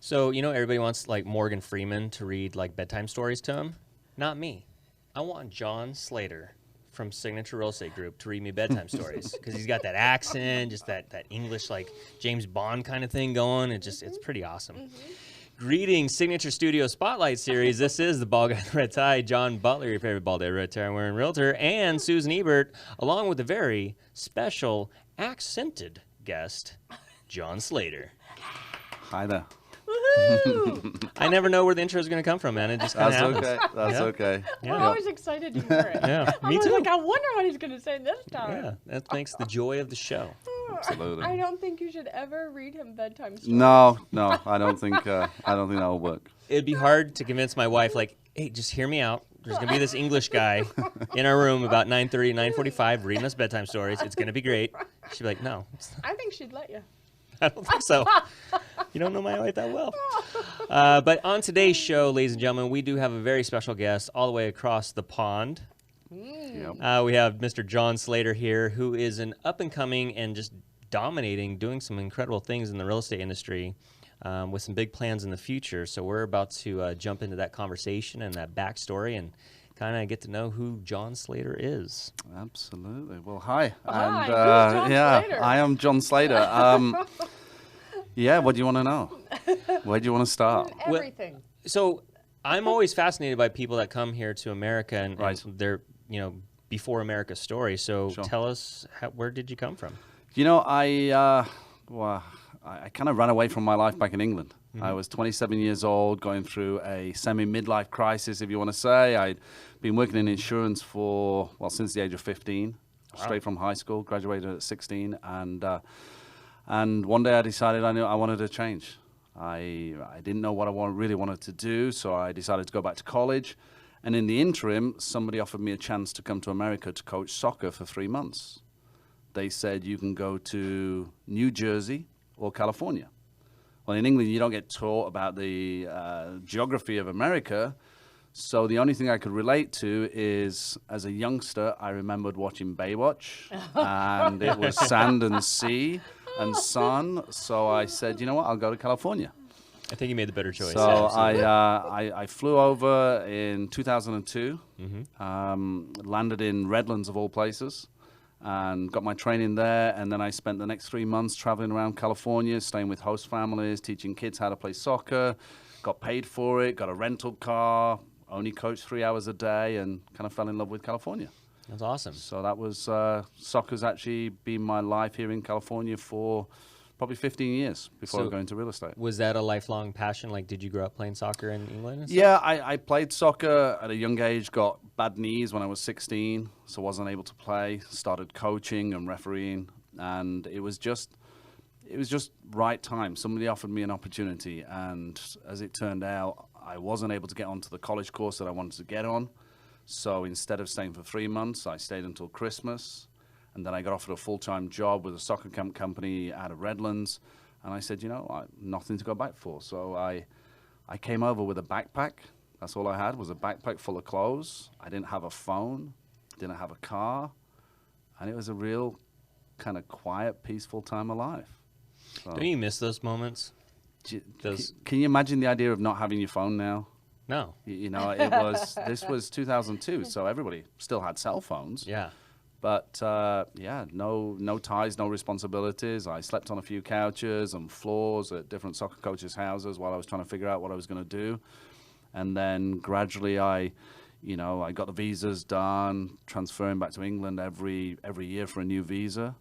So, everybody wants like Morgan Freeman to read like bedtime stories to him. Not me. I want John Slater from Signature Real Estate Group to read me bedtime stories because he's got that accent, just that English like James Bond kind of thing going. It's pretty awesome. Greetings, Signature Studio Spotlight Series. This is the Bald Guy in the Red Tie, John Butler, your favorite bald red tie wearing realtor, and Susan Ebert, along with a very special accented guest, John Slater. Hi there. I never know where the intro is going to come from, man. It just kind of happens. Okay. That's okay. I'm always excited to hear it. Yeah, me I was too. like, I wonder what he's going to say this time. Yeah, that makes the joy of the show. Absolutely. I don't think you should ever read him bedtime stories. No, I don't think that'll work. It'd be hard to convince my wife, like, hey, just hear me out. There's going to be this English guy in our room about 9:30, 9:45 reading us bedtime stories. It's going to be great. She'd be like, no. I think she'd let you. I don't think so. You don't know my wife that well. But on today's show, ladies and gentlemen, we do have a very special guest all the way across the pond. Yep. We have Mr. John Slater here, who is an up-and-coming and just dominating, doing some incredible things in the real estate industry with some big plans in the future. So we're about to jump into that conversation and that backstory and kind of get to know who John Slater is. Absolutely. Well, hi. Hi, And who's John Slater? I am John Slater. What do you want to know? Where do you want to start? Everything. So I'm always fascinated by people that come here to America and, Right. and they're, before America's story. So Sure. tell us, where did you come from? I kind of ran away from my life back in England. I was 27 years old, going through a semi-midlife crisis, if you want to say. I'd been working in insurance since the age of 15, straight from high school, graduated at 16, and one day I decided I wanted to change. I didn't know what I really wanted to do, so I decided to go back to college. And in the interim, somebody offered me a chance to come to America to coach soccer for 3 months. They said, you can go to New Jersey or California. Well, in England, you don't get taught about the geography of America. So the only thing I could relate to is, as a youngster, I remembered watching Baywatch. And it was sand and sea and sun. So I said, you know what, I'll go to California. I think you made the better choice. So Absolutely. I flew over in 2002, landed in Redlands of all places, and got my training there. And then I spent the next 3 months traveling around California, staying with host families, teaching kids how to play soccer, got paid for it, got a rental car, only coached 3 hours a day, and kind of fell in love with California. That's awesome. So that was, soccer's actually been my life here in California for probably 15 years before I go into real estate. Was that a lifelong passion? Like, did you grow up playing soccer in England and stuff? Yeah, I played soccer at a young age, got bad knees when I was 16, so wasn't able to play, started coaching and refereeing, and it was just right time. Somebody offered me an opportunity, and as it turned out, I wasn't able to get onto the college course that I wanted to get on. So instead of staying for 3 months, I stayed until Christmas. And then I got offered a full-time job with a soccer camp company out of Redlands. And I said, nothing to go back for. So I came over with a backpack. That's all I had, was a backpack full of clothes. I didn't have a phone, didn't have a car. And it was a real kind of quiet, peaceful time of life. So, Don't you miss those moments? can you imagine the idea of not having your phone now? No. This was 2002, so everybody still had cell phones. Yeah. But no ties, no responsibilities. I slept on a few couches and floors at different soccer coaches' houses while I was trying to figure out what I was going to do. And then gradually I got the visas done, transferring back to England every year for a new visa.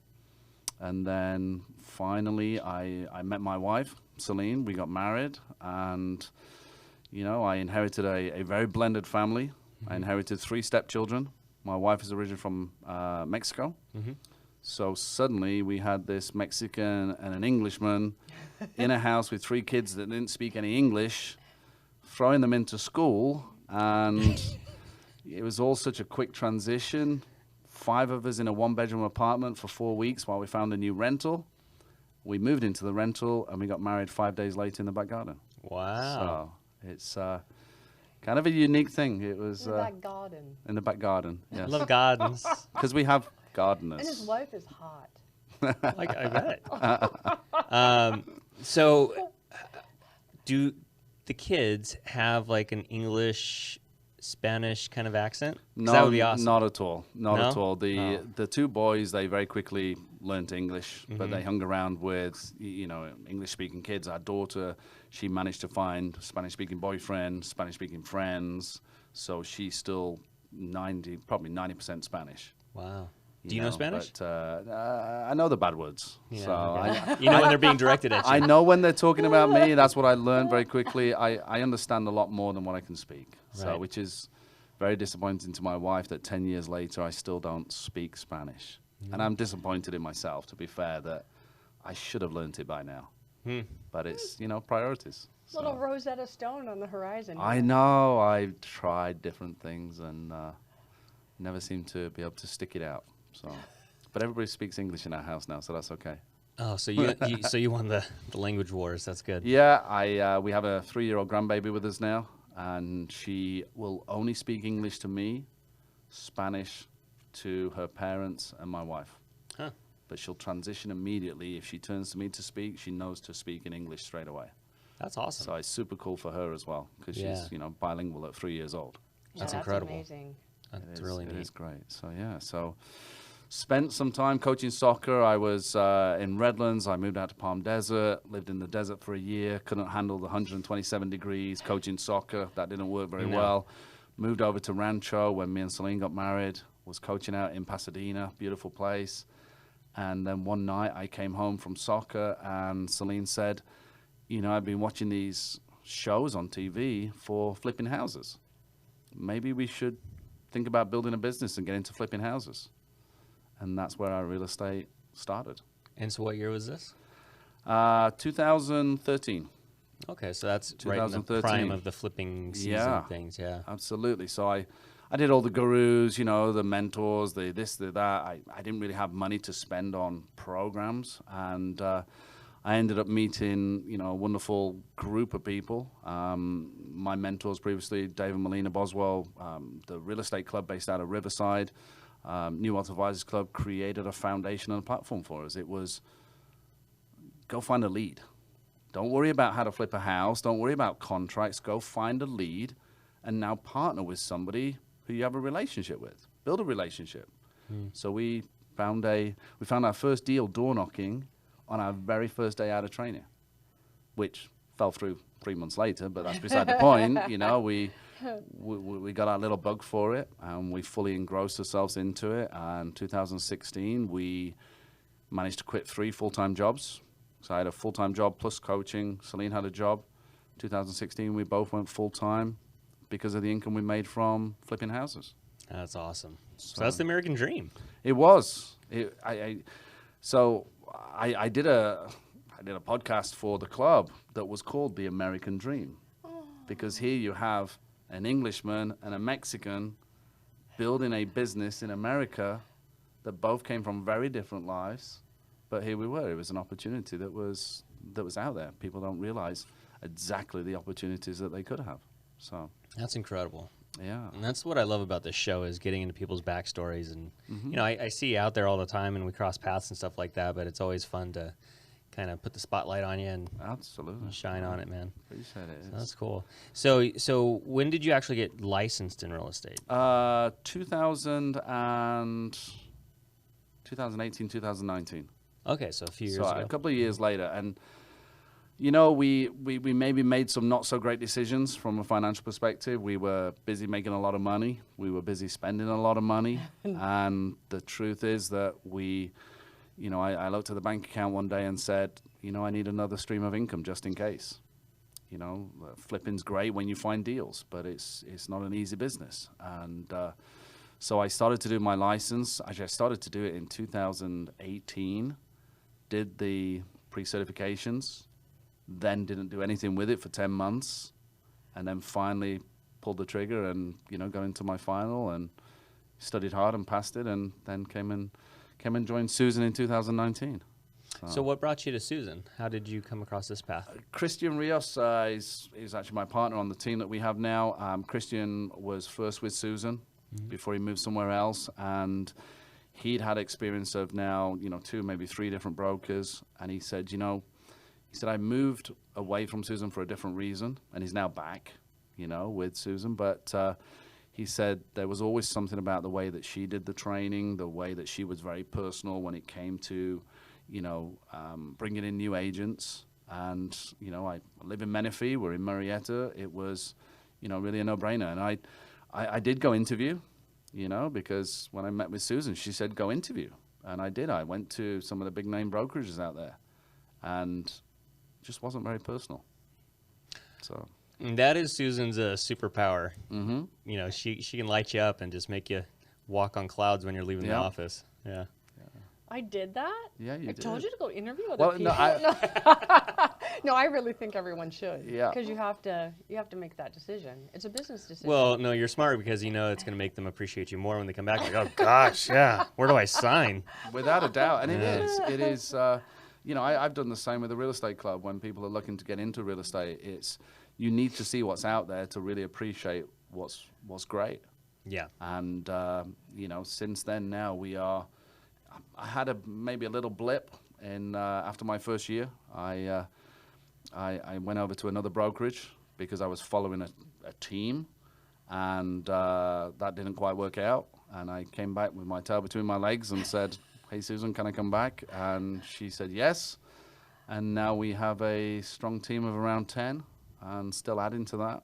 And then finally I met my wife, Celine. We got married, and I inherited a very blended family. I inherited 3 stepchildren. My wife is originally from Mexico. So suddenly we had this Mexican and an Englishman in a house with 3 kids that didn't speak any English, throwing them into school. And it was all such a quick transition. 5 of us in a 1-bedroom apartment for 4 weeks while we found a new rental. We moved into the rental and we got married 5 days later in the back garden. Wow. So it's kind of a unique thing. It was In the back garden. in the back garden. Yes, I love gardens. because we have gardeners. And his wife is hot. I bet. So do the kids have like an English, Spanish kind of accent? 'Cause that No, would be awesome. not at all. Not No? at all. Oh. The two boys, they very quickly learned English, but Mm-hmm. they hung around with, English-speaking kids. Our daughter, she managed to find Spanish-speaking boyfriend, Spanish-speaking friends, so she's still probably 90% Spanish. Wow. Do you know Spanish? But I know the bad words. Yeah, So okay. You know when they're being directed at you. I know when they're talking about me. That's what I learned very quickly. I understand a lot more than what I can speak. So, Right. which is very disappointing to my wife that 10 years later I still don't speak Spanish. And I'm disappointed in myself, to be fair, that I should have learned it by now. But it's, priorities. So. Little Rosetta Stone on the horizon. I know. I've tried different things and never seem to be able to stick it out. So, but everybody speaks English in our house now, so that's okay. Oh, so you won the language wars. That's good. Yeah, we have a 3-year-old grandbaby with us now, and she will only speak English to me, Spanish to her parents and my wife. Huh. But she'll transition immediately. If she turns to me to speak, she knows to speak in English straight away. That's awesome. So it's super cool for her as well, because she's, bilingual at 3 years old. That's incredible. Amazing. That's really neat. It is great. So, yeah, spent some time coaching soccer. I was in Redlands. I moved out to Palm Desert, lived in the desert for a year, couldn't handle the 127 degrees coaching soccer. That didn't work very well. Moved over to Rancho when me and Celine got married, was coaching out in Pasadena, beautiful place. And then one night I came home from soccer and Celine said, I've been watching these shows on TV for flipping houses. Maybe we should think about building a business and get into flipping houses. And that's where our real estate started. And so what year was this? 2013. Okay, so that's right in the 2013. prime of the flipping season Yeah. things, yeah. Absolutely. So I did all the gurus, the mentors, the this, the that. I didn't really have money to spend on programs. And I ended up meeting, a wonderful group of people. My mentors previously, David Molina Boswell, the real estate club based out of Riverside, New Wealth Advisors Club created a foundation and a platform for us. It was go find a lead. Don't worry about how to flip a house. Don't worry about contracts. Go find a lead and now partner with somebody who you have a relationship with. Build a relationship. So we found our first deal door knocking on our very first day out of training, which fell through 3 months later, but that's beside the point. We got our little bug for it, and we fully engrossed ourselves into it. And 2016, we managed to quit 3 full-time jobs. So I had a full-time job plus coaching. Celine had a job. 2016, we both went full-time because of the income we made from flipping houses. That's awesome. So that's the American dream. It was. I did a podcast for the club that was called The American Dream, because here you have an Englishman and a Mexican building a business in America that both came from very different lives, but here we were. It was an opportunity that was out there. People don't realize exactly the opportunities that they could have. So That's incredible. yeah, And that's what I love about this show is getting into people's backstories. And, I see you out there all the time and we cross paths and stuff like that, but it's always fun to kind of put the spotlight on you and absolutely shine on it, man. Appreciate it. So that's cool. So when did you actually get licensed in real estate? 2018, 2019. Okay, so a few years So ago. a couple of years later, and we maybe made some not so great decisions from a financial perspective. We were busy making a lot of money. We were busy spending a lot of money, and the truth is that I looked at the bank account one day and said, I need another stream of income just in case. Flipping's great when you find deals, but it's not an easy business. And so I started to do my license. Actually, I started to do it in 2018, did the pre-certifications, then didn't do anything with it for 10 months, and then finally pulled the trigger and, got into my final and studied hard and passed it, and then came and joined Susan in 2019. So what brought you to Susan? How did you come across this path? Christian Rios is actually my partner on the team that we have now. Christian was first with Susan before he moved somewhere else, and he'd had experience of now, 2, maybe 3 different brokers, and he said, He said, I moved away from Susan for a different reason, and he's now back, you know, with Susan. But he said there was always something about the way that she did the training, the way that she was very personal when it came to, you know, bringing in new agents. And, you know, I live in Menifee, we're in Marietta. It was, you know, really a no-brainer. And I did go interview, you know, because when I met with Susan, she said, go interview. And I did. I went to some of the big-name brokerages out there, and it just wasn't very personal. So... And that is Susan's superpower. Mm-hmm. You know, she can light you up and just make you walk on clouds when you're leaving the office. Yeah. I did that? Yeah, you I did. told you to go interview other Well, people. no, No, I really think everyone should. Yeah. Because you have to make that decision. It's a business decision. Well, no, you're smart because you know it's going to make them appreciate you more when they come back. Like, oh gosh, yeah, where do I sign? Without a doubt. And Yeah. it is, you know, I've done the same with the real estate club. When people are looking to get into real estate, it's, you need to see what's out there to really appreciate what's great. Yeah. And, you know, since then now I had maybe a little blip in, after my first year. I went over to another brokerage because I was following a team, and that didn't quite work out. And I came back with my tail between my legs and said, hey, Susan, can I come back? And she said yes. And now we have a strong team of around 10, and still adding to that,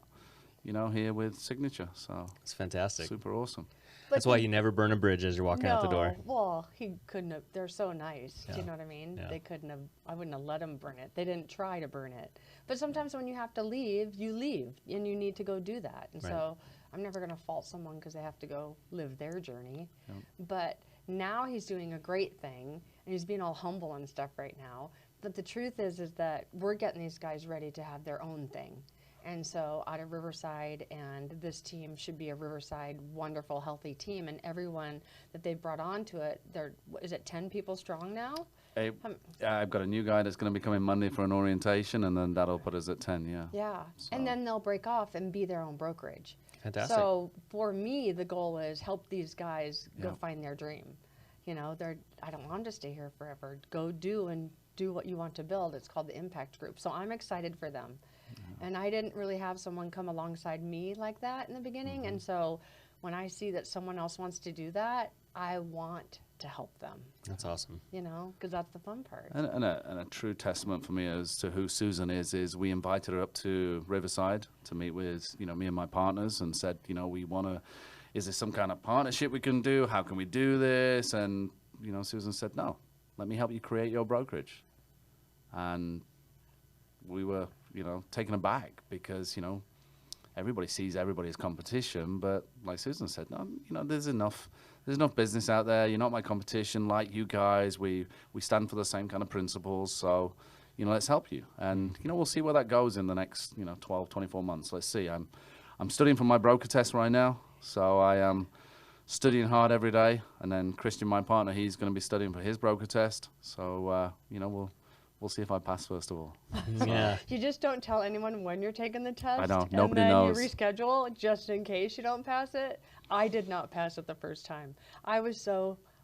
you know, here with Signature. So It's fantastic. super awesome. That's why you never burn a bridge as you're walking out the door. Well, he couldn't have. They're so nice. Do you know what I mean? Yeah. They couldn't have. I wouldn't have let them burn it. They didn't try to burn it. But sometimes when you have to leave, you leave, and you need to go do that. And Right. so I'm never going to fault someone because they have to go live their journey. Yep. But now he's doing a great thing, and he's being all humble and stuff right now. But the truth is that we're getting these guys ready to have their own thing. And so out of Riverside, and this team should be a Riverside wonderful, healthy team. And everyone that they've brought onto it, is it 10 people strong now? Hey, I've got a new guy that's going to be coming Monday for an orientation, and then that'll put us at 10, yeah. Yeah. So- And then they'll break off and be their own brokerage. Fantastic. So for me, the goal is help these guys go Yeah. find their dream. You know, I don't want them to stay here forever. Go do what you want to build. It's called the Impact Group. So I'm excited for them. And I didn't really have someone come alongside me like that in the beginning. And so when I see that someone else wants to do that, I want to help them, That's awesome. you know, because that's the fun part. And a true testament for me as to who Susan is we invited her up to Riverside to meet with, you know, me and my partners, and said, you know, we want to, is there some kind of partnership we can do? How can we do this? And, you know, Susan said, no, let me help you create your brokerage. And we were, you know, taken aback because, you know, everybody sees everybody as competition, but like Susan said, no, you know, there's enough business out there. You're not my competition, like you guys. We stand for the same kind of principles, so, you know, let's help you. And, you know, we'll see where that goes in the next, you know, 12, 24 months. Let's see. I'm studying for my broker test right now, so I am studying hard every day. And then Christian, my partner, he's going to be studying for his broker test. So, you know, we'll see if I pass first of all. Yeah. You just don't tell anyone when you're taking the test. I know, nobody and then knows. you reschedule just in case you don't pass it. I did not pass it the first time. I was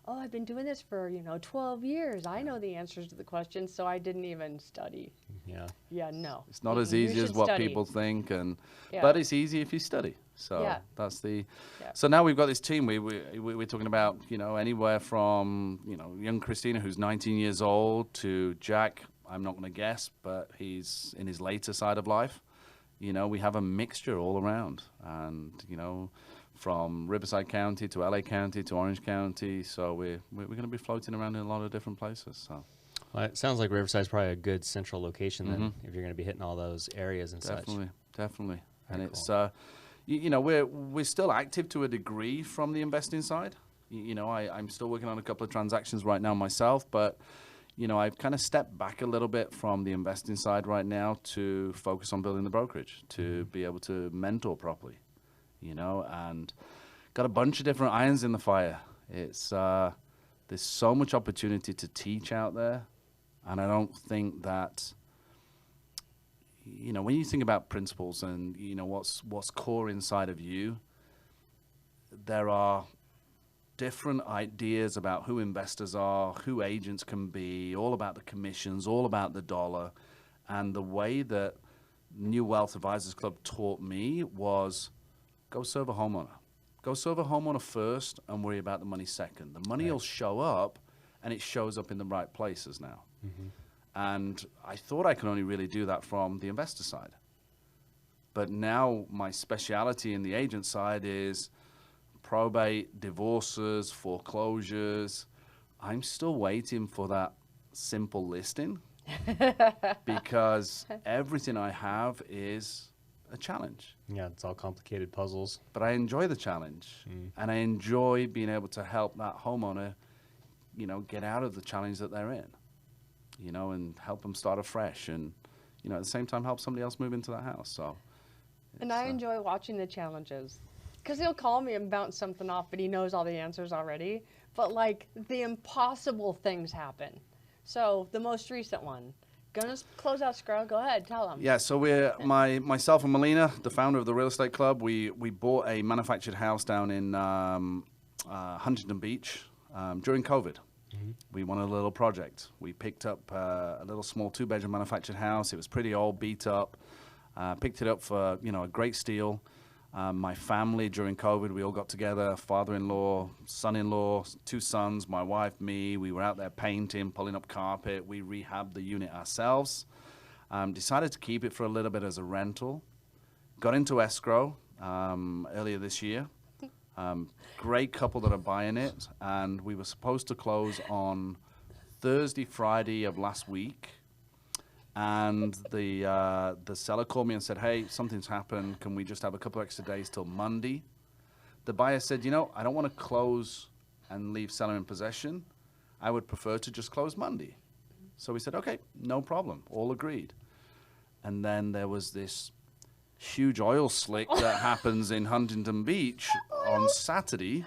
I've been doing this for, 12 years. I know the answers to the questions, so I didn't even study. Yeah. Yeah, no. It's not as You easy as should what study. people think, Yeah. but it's easy if you study. So Yeah. that's the. Yeah. So now we've got this team. We're talking about anywhere from young Christina, who's 19 years old, to Jack. I'm not going to guess, but he's in his later side of life. We have a mixture all around, and from Riverside County to LA County to Orange County. So we're going to be floating around in a lot of different places. So. Well, it sounds like Riverside's probably a good central location then, if you're going to be hitting all those areas and Definitely. Very And it's, cool. we're still active to a degree from the investing side. I'm still working on a couple of transactions right now myself, but, I've kind of stepped back a little bit from the investing side right now to focus on building the brokerage, to be able to mentor properly, and got a bunch of different irons in the fire. It's, there's so much opportunity to teach out there. And I don't think that, when you think about principles and, what's core inside of you, there are different ideas about who investors are, who agents can be, all about the commissions, all about the dollar. And the way that New Wealth Advisors Club taught me was go serve a homeowner. Go serve a homeowner first and worry about the money second. The money will show up, and it shows up in the right places now. And I thought I could only really do that from the investor side. But now my speciality in the agent side is probate, divorces, foreclosures. I'm still waiting for that simple listing because everything I have is a challenge. Yeah, it's all complicated puzzles. But I enjoy the challenge, and I enjoy being able to help that homeowner, you know, get out of the challenge that they're in, you know, and help them start afresh, and, you know, at the same time help somebody else move into that house. So, And I enjoy watching the challenges, because he'll call me and bounce something off, but he knows all the answers already. But like the impossible things happen. So the most recent one, gonna close out escrow. Go ahead, tell them. yeah, so myself and Melina, the founder of the real estate club, we bought a manufactured house down in Huntington Beach during COVID. We wanted a little project. We picked up a little small 2-bedroom manufactured house. It was pretty old, beat up. Picked it up for, you know, a great steal. My family during COVID, we all got together, father-in-law, son-in-law, 2 sons, my wife, me. We were out there painting, pulling up carpet. We rehabbed the unit ourselves. Decided to keep it for a little bit as a rental. Got into escrow earlier this year. Great couple that are buying it. And we were supposed to close on Thursday, Friday of last week. And the seller called me and said, hey, something's happened. Can we just have a couple extra days till Monday? The buyer said, you know, I don't want to close and leave seller in possession. I would prefer to just close Monday. So we said, okay, no problem. All agreed. And then there was this huge oil slick that happens in Huntington Beach on Saturday.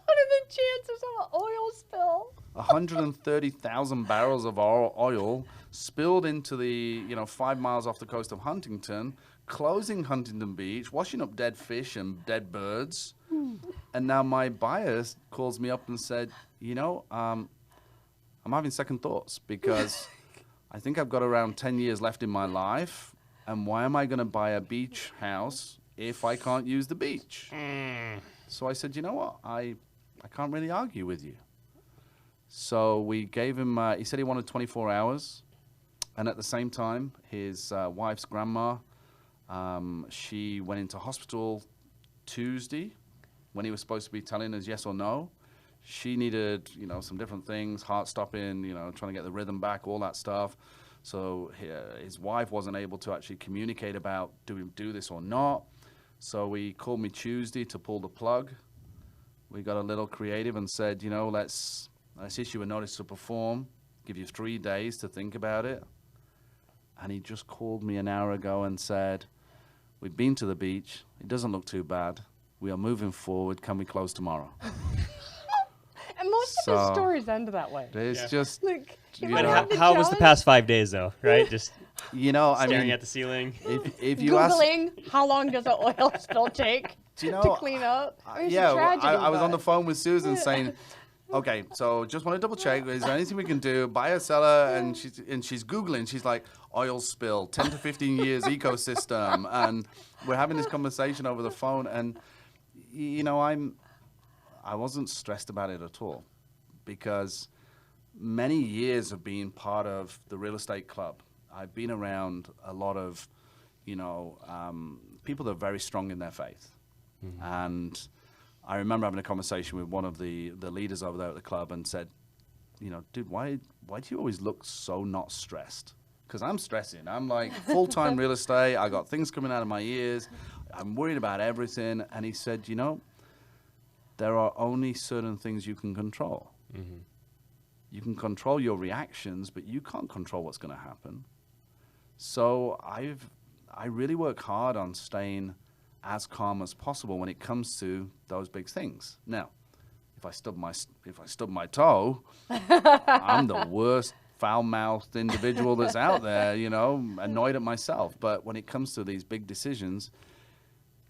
What are the chances of an oil spill? 130,000 barrels of oil spilled into the, 5 miles off the coast of Huntington, closing Huntington Beach, washing up dead fish and dead birds. And now my buyer calls me up and said, I'm having second thoughts because I think I've got around 10 years left in my life. And why am I going to buy a beach house if I can't use the beach? So I said, you know what? I can't really argue with you. So we gave him, he said he wanted 24 hours. And at the same time, his wife's grandma, she went into hospital Tuesday when he was supposed to be telling us yes or no. She needed, some different things, heart stopping, trying to get the rhythm back, all that stuff. So his wife wasn't able to actually communicate about do we do this or not. So he called me Tuesday to pull the plug. We got a little creative and said, let's issue a notice to perform, give you 3 days to think about it. And he just called me an hour ago and said, we've been to the beach. It doesn't look too bad. We are moving forward. Can we close tomorrow? And most of his stories end that way. It's just, Like, But how was the past 5 days, though, right? Just staring at the ceiling. if you ask, Googling how long does an oil spill take to clean up? It's a tragedy, I was on the but- phone with Susan saying, okay, so just want to double check. Is there anything we can do? Buyer, seller, and she's Googling. She's like, oil spill, 10 to 15 years ecosystem. And we're having this conversation over the phone. And, I wasn't stressed about it at all because many years of being part of the real estate club, I've been around a lot of, people that are very strong in their faith. Mm-hmm. And I remember having a conversation with one of the leaders over there at the club and said, dude, why do you always look so not stressed? Because I'm stressing. I'm like full-time real estate. I got things coming out of my ears. I'm worried about everything. And he said, there are only certain things you can control. Mm-hmm. You can control your reactions, but you can't control what's going to happen. So I really work hard on staying as calm as possible when it comes to those big things. Now, if I stub my toe, I'm the worst foul-mouthed individual that's out there, annoyed at myself. But when it comes to these big decisions,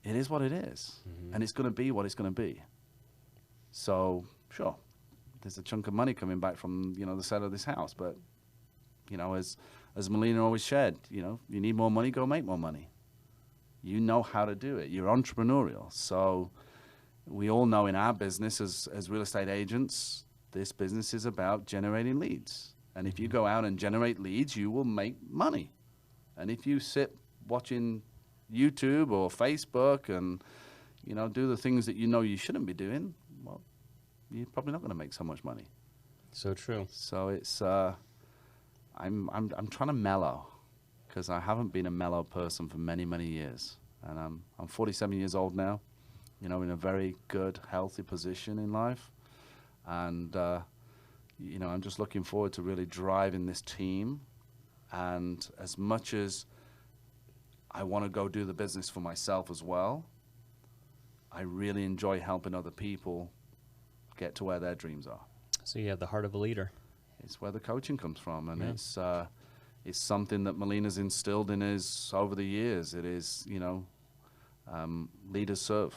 it is what it is, and it's going to be what it's going to be. So, sure, there's a chunk of money coming back from, the sale of this house. But, as Melina always shared, you need more money, go make more money. You know how to do it. You're entrepreneurial. So we all know in our business as real estate agents, this business is about generating leads. And if you go out and generate leads, you will make money. And if you sit watching YouTube or Facebook and, do the things that you shouldn't be doing, well, you're probably not going to make so much money. So true. So it's, I'm trying to mellow, because I haven't been a mellow person for many, many years. And I'm 47 years old now, in a very good, healthy position in life. And, I'm just looking forward to really driving this team. And as much as I want to go do the business for myself as well, I really enjoy helping other people get to where their dreams are. So you have the heart of a leader. It's where the coaching comes from, and it's something that Melina's instilled in us over the years. It is, leaders serve.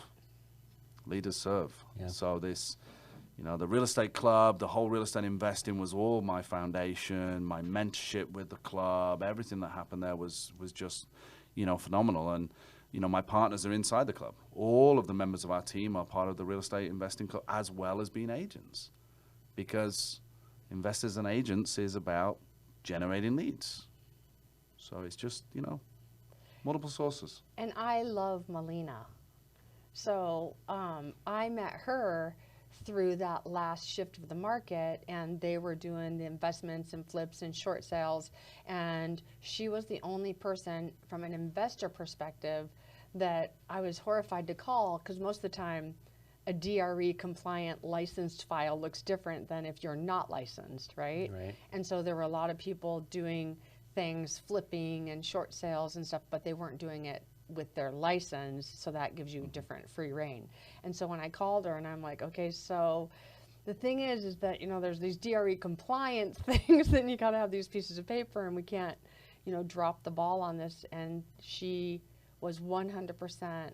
Leaders serve. Yeah. So this, the real estate club, the whole real estate investing was all my foundation, my mentorship with the club. Everything that happened there was just, phenomenal. And, my partners are inside the club. All of the members of our team are part of the real estate investing club, as well as being agents, because investors and agents is about generating leads. So it's just, multiple sources. And I love Melina. So I met her through that last shift of the market, and they were doing the investments and flips and short sales. And she was the only person from an investor perspective that I was horrified to call, because most of the time a DRE compliant licensed file looks different than if you're not licensed, right? Right. And so there were a lot of people doing things, flipping and short sales and stuff, but they weren't doing it with their license, so that gives you different free reign. And so when I called her and I'm like, okay, so the thing is that, there's these DRE compliance things, and you gotta have these pieces of paper, and we can't, drop the ball on this. And she was 100%,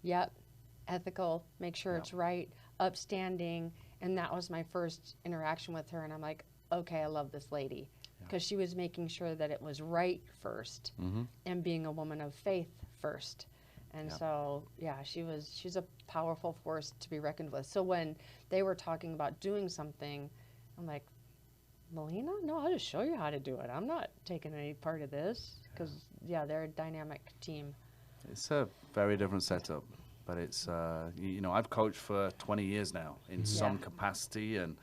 yep, ethical, make sure it's right, upstanding. And that was my first interaction with her, and I'm like, okay, I love this lady, because she was making sure that it was right first, and being a woman of faith first. And so, she's a powerful force to be reckoned with. So when they were talking about doing something, I'm like, Melina? No, I'll just show you how to do it. I'm not taking any part of this, because, they're a dynamic team. It's a very different setup, but it's, I've coached for 20 years now in some capacity, and,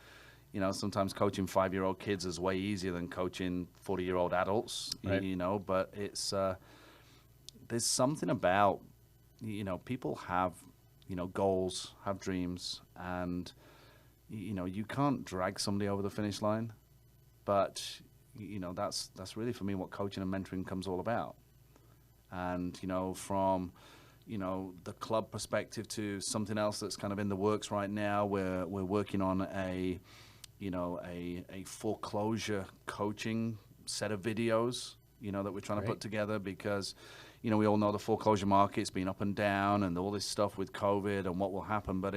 sometimes coaching 5-year-old kids is way easier than coaching 40-year-old adults, right. But it's, there's something about, people have, goals, have dreams, and, you can't drag somebody over the finish line, but, that's really for me what coaching and mentoring comes all about. And, from, the club perspective to something else that's kind of in the works right now, we're working on a foreclosure coaching set of videos, that we're trying to put together, because, we all know the foreclosure market's been up and down and all this stuff with COVID and what will happen, but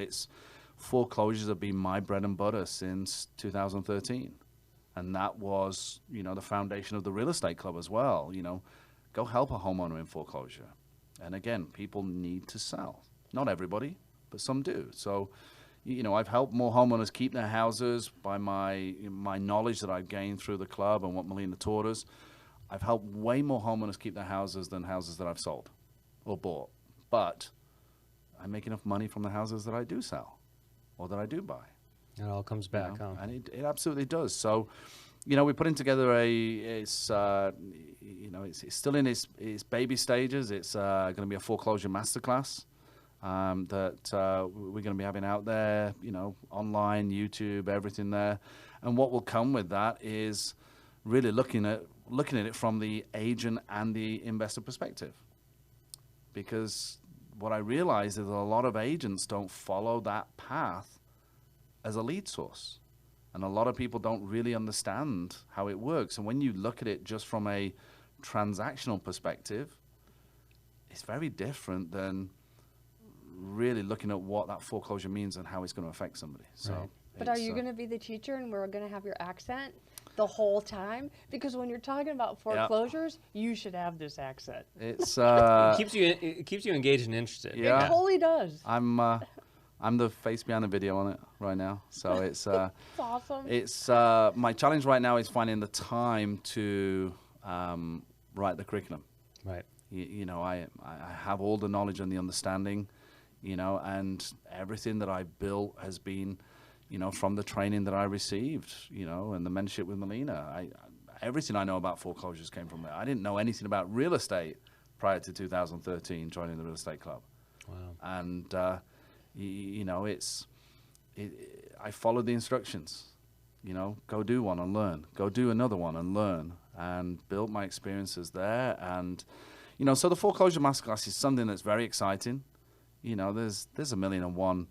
foreclosures have been my bread and butter since 2013. And that was, the foundation of the real estate club as well. Go help a homeowner in foreclosure. And again, people need to sell. Not everybody, but some do. So, I've helped more homeowners keep their houses by my knowledge that I've gained through the club and what Melina taught us. I've helped way more homeowners keep their houses than houses that I've sold or bought. But I make enough money from the houses that I do sell or that I do buy. It all comes back, huh? And it absolutely does. So, we're putting together it's still in its baby stages. It's going to be a foreclosure masterclass that we're going to be having out there, online, YouTube, everything there. And what will come with that is really looking at it from the agent and the investor perspective. Because what I realize is that a lot of agents don't follow that path as a lead source. And a lot of people don't really understand how it works. And when you look at it just from a transactional perspective, it's very different than really looking at what that foreclosure means and how it's going to affect somebody. So, Right. But are you going to be the teacher and we're going to have your accent? the whole time, because when you're talking about foreclosures, you should have this accent. It's It keeps you engaged and interested. Yeah. It totally does. I'm the face behind the video on it right now. So it's It's awesome. it's my challenge right now is finding the time to write the curriculum. Right. You know, I have all the knowledge and the understanding, you know, and everything that I built has been, you know, from the training that I received, you know, and the mentorship with Melina. Everything I know about foreclosures came from there. I didn't know anything about real estate prior to 2013, joining the real estate club. Wow. And you know, I followed the instructions. You know, go do one and learn. Go do another one and learn. And built my experiences there. And, you know, so the foreclosure masterclass is something that's very exciting. You know, there's 1,000,001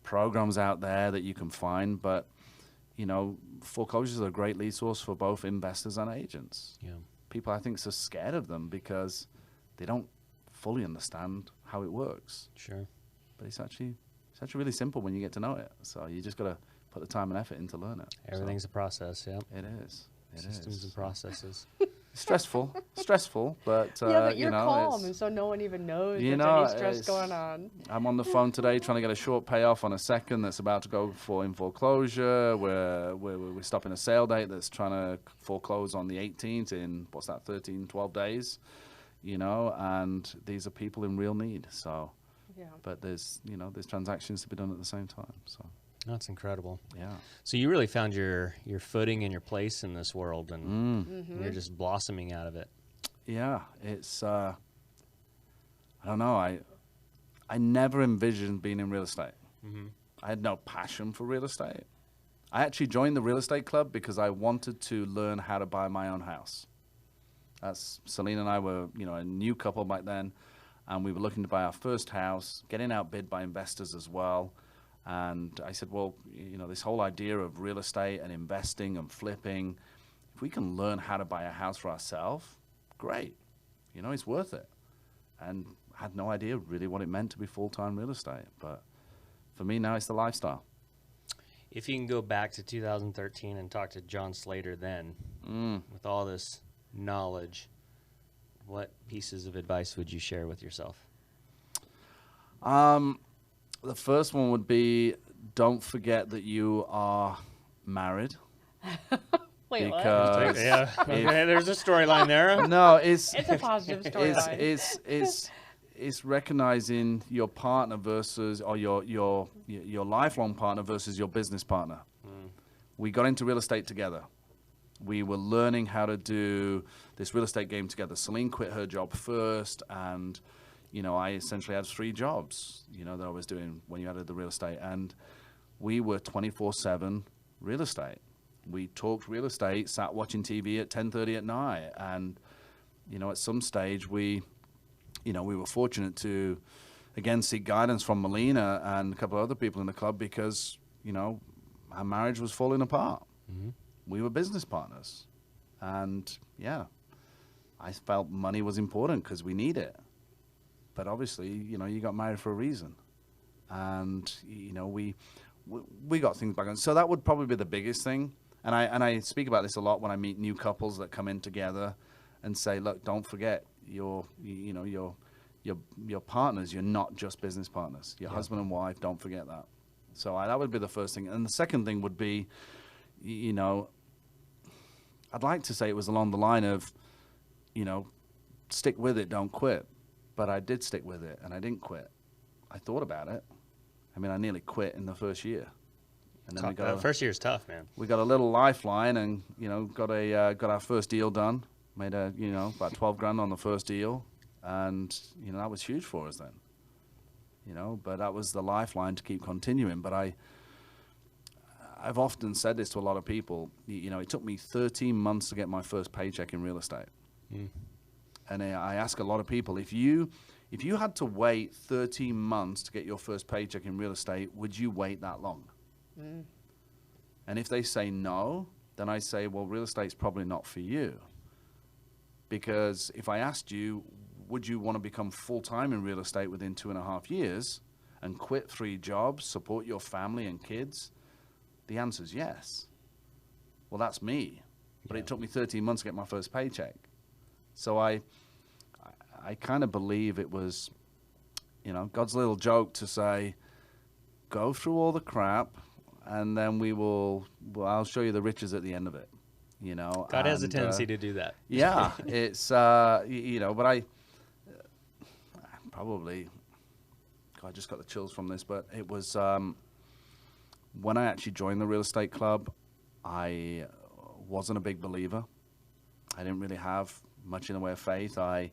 programs out there that you can find, but, you know, foreclosures are a great lead source for both investors and agents. Yeah. People, I think, are so scared of them because they don't fully understand how it works. Sure. But it's actually really simple when you get to know it. So you just got to put the time and effort in to learn it. Everything's a process. Yeah. So it is. Systems and processes. Stressful, but Yeah, but you're you know, calm, and so no one even knows you there's know, any stress going on. I'm on the phone today trying to get a short payoff on a second that's about to go in foreclosure. We're stopping a sale date that's trying to foreclose on the 18th in, 13, 12 days, you know, and these are people in real need. So, Yeah. but there's transactions to be done at the same time. So, That's incredible. yeah. So you really found your footing and your place in this world, and Mm-hmm. you're just blossoming out of it. Yeah, it's I don't know. I never envisioned being in real estate. Mm-hmm. I had no passion for real estate. I actually joined the real estate club because I wanted to learn how to buy my own house. Celine and I were, you know, a new couple back then, and we were looking to buy our first house, getting outbid by investors as well. And I said, well, you know, this whole idea of real estate and investing and flipping, if we can learn how to buy a house for ourselves, great. You know, it's worth it. And I had no idea really what it meant to be full-time real estate. But for me now, it's the lifestyle. If you can go back to 2013 and talk to John Slater then, with all this knowledge, what pieces of advice would you share with yourself? The first one would be, don't forget that you are married. Wait, what? Because Yeah, okay, there's a storyline there. no, it's It's a positive storyline. it's recognizing your partner versus, or your lifelong partner versus your business partner. We got into real estate together. We were learning how to do this real estate game together. Celine quit her job first, and you know, I essentially had 3 jobs, you know, that I was doing when you added the real estate, and we were 24/7 real estate. We talked real estate, sat watching TV at 10:30 at night, and you know, at some stage we were fortunate to again seek guidance from Melina and a couple of other people in the club because, you know, our marriage was falling apart. Mm-hmm. We were business partners, and yeah, I felt money was important because we need it. But obviously, you know, you got married for a reason, and you know, we got things back on. So that would probably be the biggest thing. And I speak about this a lot when I meet new couples that come in together, and say, look, don't forget your partners. You're not just business partners. Your husband and wife. Don't forget that. So that would be the first thing. And the second thing would be, you know, I'd like to say it was along the line of, you know, stick with it, don't quit. But I did stick with it, and I didn't quit. I thought about it. I mean, I nearly quit in the first year. And then we got first year's tough, man. We got a little lifeline, and you know, got our first deal done. Made about 12 grand on the first deal, and you know, that was huge for us then. You know, but that was the lifeline to keep continuing. But I've often said this to a lot of people. You know, it took me 13 months to get my first paycheck in real estate. And I ask a lot of people, if you had to wait 13 months to get your first paycheck in real estate, would you wait that long? And if they say no, then I say, well, real estate's probably not for you. Because if I asked you, would you want to become full-time in real estate within 2.5 years and quit 3 jobs, support your family and kids? The answer is yes. Well, that's me. but it took me 13 months to get my first paycheck. So I kind of believe it was, you know, God's little joke to say, go through all the crap, and then I'll show you the riches at the end of it. You know, God has a tendency to do that. Yeah, it's you know, but I probably, God, I just got the chills from this. But it was when I actually joined the real estate club, I wasn't a big believer. I didn't really have much in the way of faith. I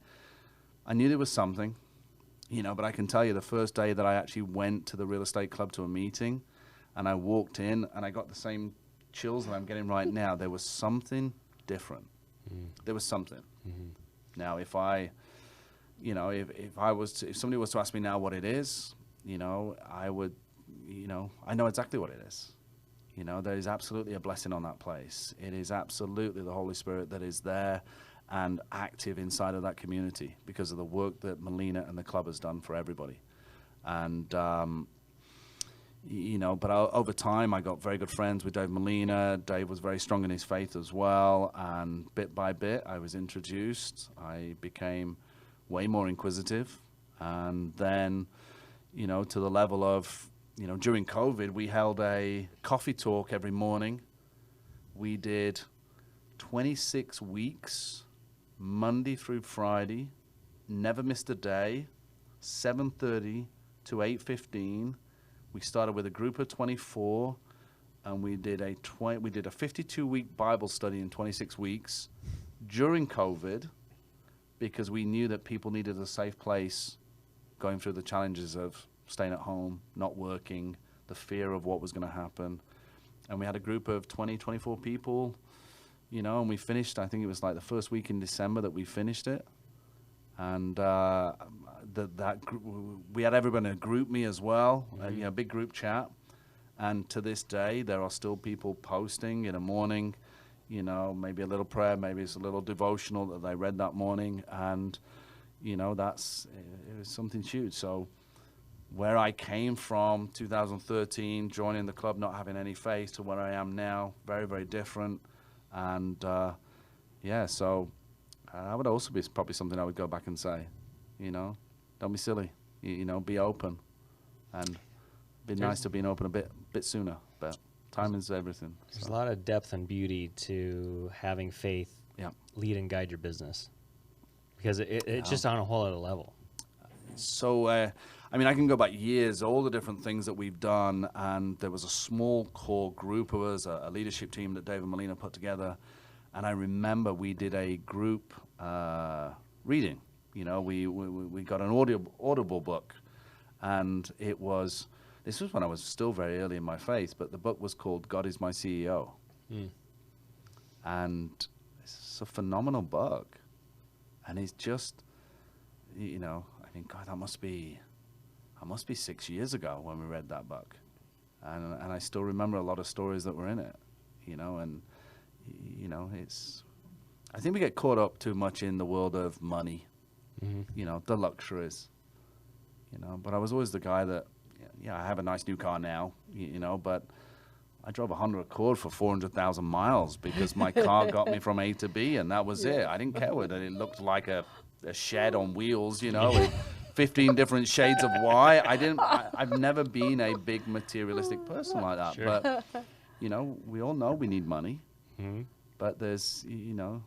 knew there was something, you know, but I can tell you the first day that I actually went to the real estate club to a meeting, and I walked in and I got the same chills that I'm getting right now. There was something different. There was something. Now, if somebody was to ask me now what it is, you know, I would, you know, I know exactly what it is. You know, there is absolutely a blessing on that place. It is absolutely the Holy Spirit that is there and active inside of that community because of the work that Melina and the club has done for everybody. And, you know, but over time, I got very good friends with Dave Molina. Dave was very strong in his faith as well. And bit by bit, I was introduced. I became way more inquisitive. And then, you know, to the level of, you know, during COVID, we held a coffee talk every morning. We did 26 weeks, Monday through Friday, never missed a day, 7:30 to 8:15. We started with a group of 24, and we did a 52-week Bible study in 26 weeks during COVID, because we knew that people needed a safe place going through the challenges of staying at home, not working, the fear of what was going to happen. And we had a group of 24 people, you know, and we finished, I think it was like the first week in December that we finished it. And we had everyone in a group me as well, you know, big group chat. And to this day, there are still people posting in the morning, you know, maybe a little prayer, maybe it's a little devotional that they read that morning. And, you know, it was something huge. So where I came from, 2013, joining the club, not having any faith, to where I am now, very, very different. And, yeah, so that would also be probably something I would go back and say, you know, don't be silly, you know, be open. And it'd be nice to be open a bit sooner, but time is everything. There's a lot of depth and beauty to having faith lead and guide your business, because it's just on a whole other level. So, I mean, I can go back years, all the different things that we've done, and there was a small core group of us, a leadership team that Dave and Melina put together, and I remember we did a group reading. You know, we got an audible book, and this was when I was still very early in my faith, but the book was called God Is My CEO. And it's a phenomenal book, and it's just, you know, I think, God, that must be 6 years ago when we read that book. And I still remember a lot of stories that were in it, you know, and, you know, I think we get caught up too much in the world of money, you know, the luxuries, you know, but I was always the guy that, I have a nice new car now, you know, but I drove a Honda Accord for 400,000 miles because my car got me from A to B, and that was it. I didn't care whether it looked like a shed on wheels, you know, with 15 different shades of white. I've never been a big materialistic person like that. Sure. But, you know, we all know we need money. But there's, you know.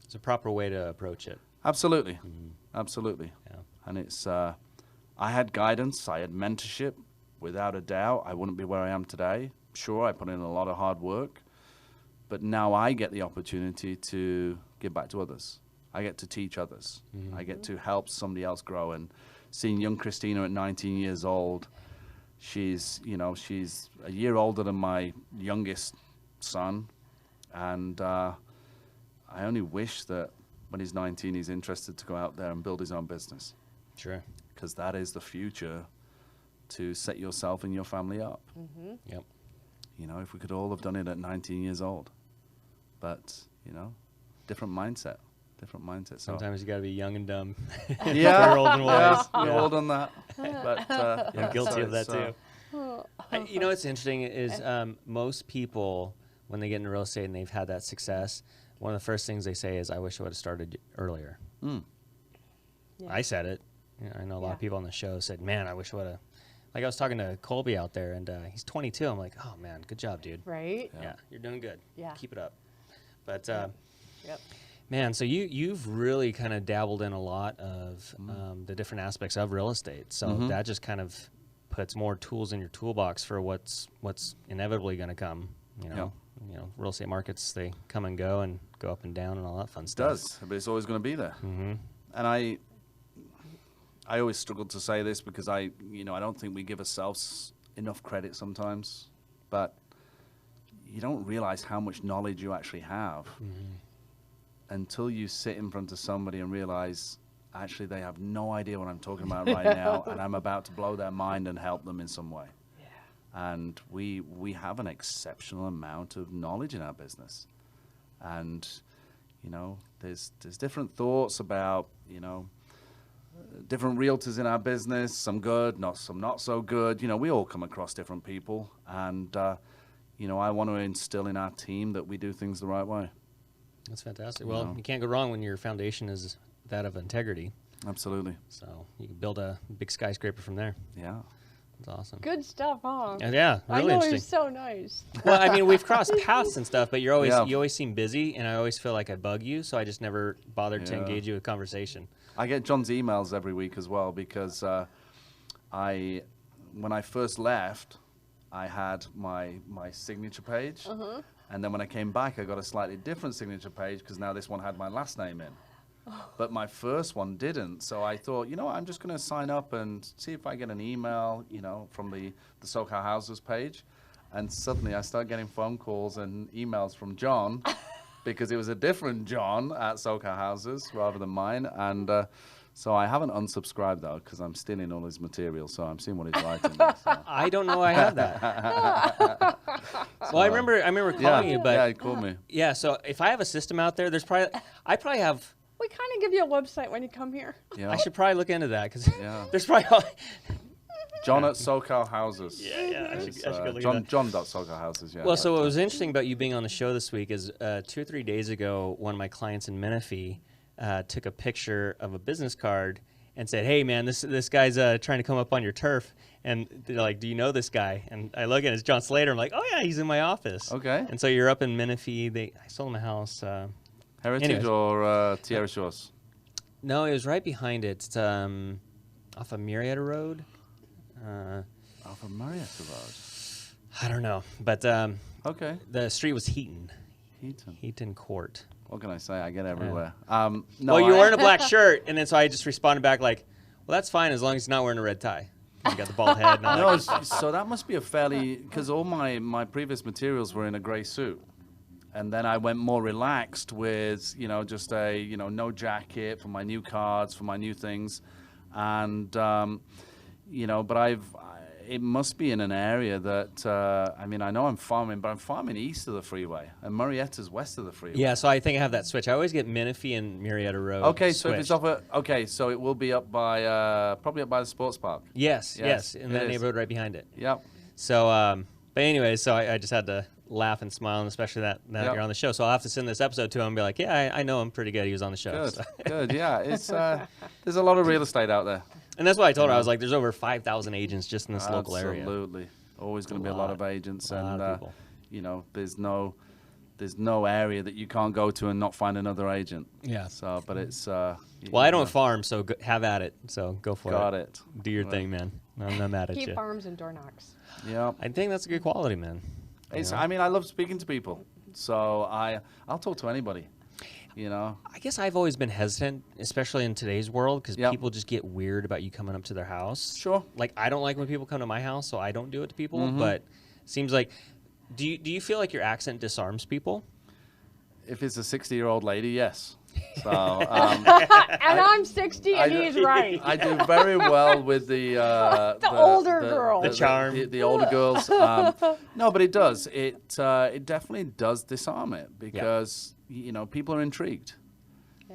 It's a proper way to approach it. Absolutely. Absolutely. Yeah. And it's, I had guidance. I had mentorship. Without a doubt, I wouldn't be where I am today. Sure, I put in a lot of hard work. But now I get the opportunity to give back to others. I get to teach others. I get to help somebody else grow. And seeing young Christina at 19 years old, she's a year older than my youngest son. And I only wish that when he's 19, he's interested to go out there and build his own business. Sure. Because that is the future to set yourself and your family up. Yep. You know, if we could all have done it at 19 years old. But, you know, different mindset. So sometimes you got to be young and dumb. Yeah, We're old and wise. We've all done that. But, I'm guilty of that too. You know what's interesting is most people, when they get into real estate and they've had that success, one of the first things they say is, I wish I would have started earlier. Mm. Yeah. I said it. You know, I know a lot of people on the show said, man, I wish I would have. Like I was talking to Colby out there, and he's 22. I'm like, oh, man, good job, dude. Right? Yeah, you're doing good. Yeah. Keep it up. But, Yep. man, so you've really kind of dabbled in a lot of the different aspects of real estate. So that just kind of puts more tools in your toolbox for what's inevitably going to come. You know, real estate markets, they come and go up and down and all that fun stuff. It does, but it's always going to be there. And I always struggle to say this because I don't think we give ourselves enough credit sometimes, but you don't realize how much knowledge you actually have until you sit in front of somebody and realize actually they have no idea what I'm talking about right now, and I'm about to blow their mind and help them in some way. Yeah. And we have an exceptional amount of knowledge in our business. And, there's different thoughts about, different realtors in our business, some good, some not so good. We all come across different people. And, I want to instill in our team that we do things the right way. That's fantastic. Well, you can't go wrong when your foundation is that of integrity. Absolutely. So you can build a big skyscraper from there. Yeah. That's awesome. Good stuff, huh? And yeah, really I know, interesting. he's so nice. Well, I mean, we've crossed paths and stuff, but you always seem busy, and I always feel like I bug you, so I just never bothered to engage you with conversation. I get John's emails every week as well because when I first left, I had my signature page, and then when I came back, I got a slightly different signature page because now this one had my last name in. But my first one didn't, so I thought, I'm just going to sign up and see if I get an email, from the SoCal Houses page. And suddenly I start getting phone calls and emails from John because it was a different John at SoCal Houses rather than mine. And so I haven't unsubscribed, though, because I'm stealing all his material, so I'm seeing what he's writing there, so. I don't know I have that. Well, I remember calling you, but... Yeah, he called me. Yeah, so if I have a system out there, I probably have... We kind of give you a website when you come here. Yeah. I should probably look into that because there's probably... John at SoCal Houses. Yeah, I should go look John, at that. John.SoCal Houses, yeah. Well, so what was interesting about you being on the show this week is 2 or 3 days ago, one of my clients in Menifee took a picture of a business card and said, hey, man, this guy's trying to come up on your turf. And they're like, do you know this guy? And I look at it, it's John Slater. I'm like, oh, yeah, he's in my office. Okay. And so you're up in Menifee. I sold him a house. Heritage or Tierra Shores? No, it was right behind it. It's off of Marietta Road. Off of Marietta Road. I don't know. But okay. The street was Heaton. Heaton Court. What can I say? I get everywhere. No, well, you were wearing a black shirt, and then so I just responded back like, well, that's fine as long as he's not wearing a red tie. You got the bald head and all No, that. so that must be a fairly... Because all my previous materials were in a grey suit. And then I went more relaxed with, just a, no jacket for my new cards, for my new things. And, but it must be in an area that, I know I'm farming, but I'm farming east of the freeway. And Marietta's west of the freeway. Yeah, so I think I have that switch. I always get Menifee and Marietta Road Okay, so if switched. it's off so it will be up by, probably up by the sports park. Yes, in that neighborhood right behind it. Yep. So, but anyways, so I just had to laugh and smile, and especially that you're on the show. So I'll have to send this episode to him and be like, yeah, I know him pretty good. He was on the show. Good, So. good. Yeah, it's there's a lot of real estate out there. And that's what I told her. I was like, there's over 5,000 agents just in this local area. Absolutely. Always going to be a lot of agents. A lot of people. There's no area that you can't go to and not find another agent. Yeah. So, but it's... well, I don't farm, so have at it. So go for it. Got it. Do your thing, man. I'm not mad at you. Keep farms and door knocks. Yeah. I think that's a good quality, man. I love speaking to people. So I'll talk to anybody. I guess I've always been hesitant, especially in today's world, because people just get weird about you coming up to their house. Sure. Like, I don't like when people come to my house, so I don't do it to people. But it seems like, do you feel like your accent disarms people? If it's a 60-year-old lady, yes. So, and I'm 60 and he's right. I do very well with the older girls. The charm. The older girls. No, but it does. It definitely does disarm it because people are intrigued.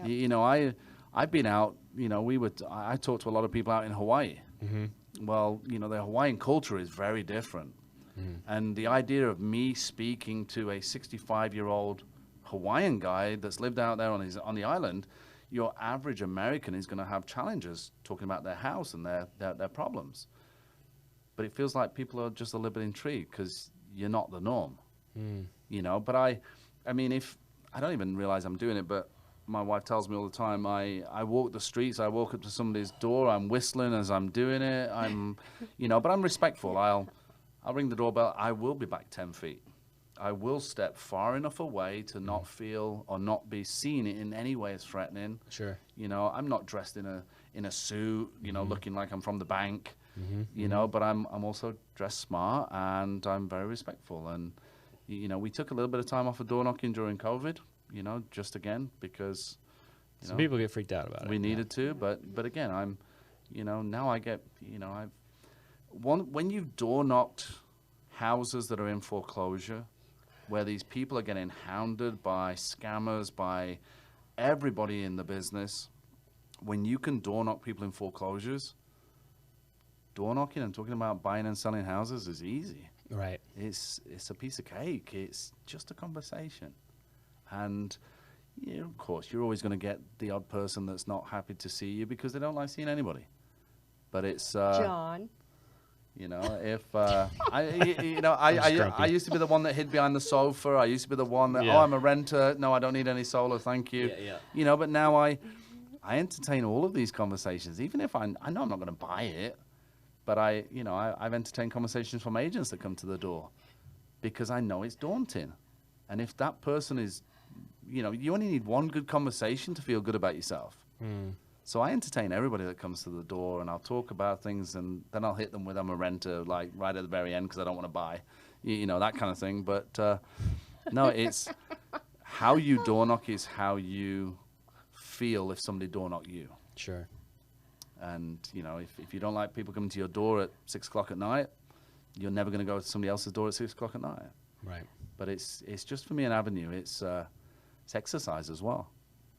Yeah. I've been out. I talked to a lot of people out in Hawaii. Well, the Hawaiian culture is very different. And the idea of me speaking to a 65-year-old Hawaiian guy that's lived out there on the island, your average American is going to have challenges talking about their house and their problems. But it feels like people are just a little bit intrigued because you're not the norm, you know. But I mean, if I don't even realize I'm doing it, but my wife tells me all the time, I walk the streets, I walk up to somebody's door, I'm whistling as I'm doing it, you know, but I'm respectful. I'll ring the doorbell, I will be back 10 feet. I will step far enough away to not feel or not be seen in any way as threatening. Sure. You know, I'm not dressed in a suit, you know, looking like I'm from the bank, you know, but I'm also dressed smart and I'm very respectful. And, you know, we took a little bit of time off of door knocking during COVID, you know, just again, because, Some people get freaked out about it. we needed to, but again, I'm, you know, now I get, you know, when you've door knocked houses that are in foreclosure, where these people are getting hounded by scammers, by everybody in the business, when you can door knock people in foreclosures, door knocking and talking about buying and selling houses is easy. Right. It's a piece of cake. It's just a conversation. And, you know, of course, you're always going to get the odd person that's not happy to see you because they don't like seeing anybody. But it's... John. You know, if I used to be the one that hid behind the sofa. I used to be the one that, Yeah. oh, I'm a renter. No, I don't need any solar, thank you. Yeah. You know, but now I entertain all of these conversations, even if I know I'm not going to buy it. But I've entertained conversations from agents that come to the door because I know it's daunting. And if that person is, you know, you only need one good conversation to feel good about yourself. So I entertain everybody that comes to the door, and I'll talk about things, and then I'll hit them with, I'm a renter, like right at the very end because I don't want to buy, you know, that kind of thing. But no, it's how you door knock is how you feel if somebody door knock you. Sure. And, you know, if you don't like people coming to your door at 6 o'clock at night, you're never going to go to somebody else's door at 6 o'clock at night. Right. But it's just for me an avenue. It's exercise as well.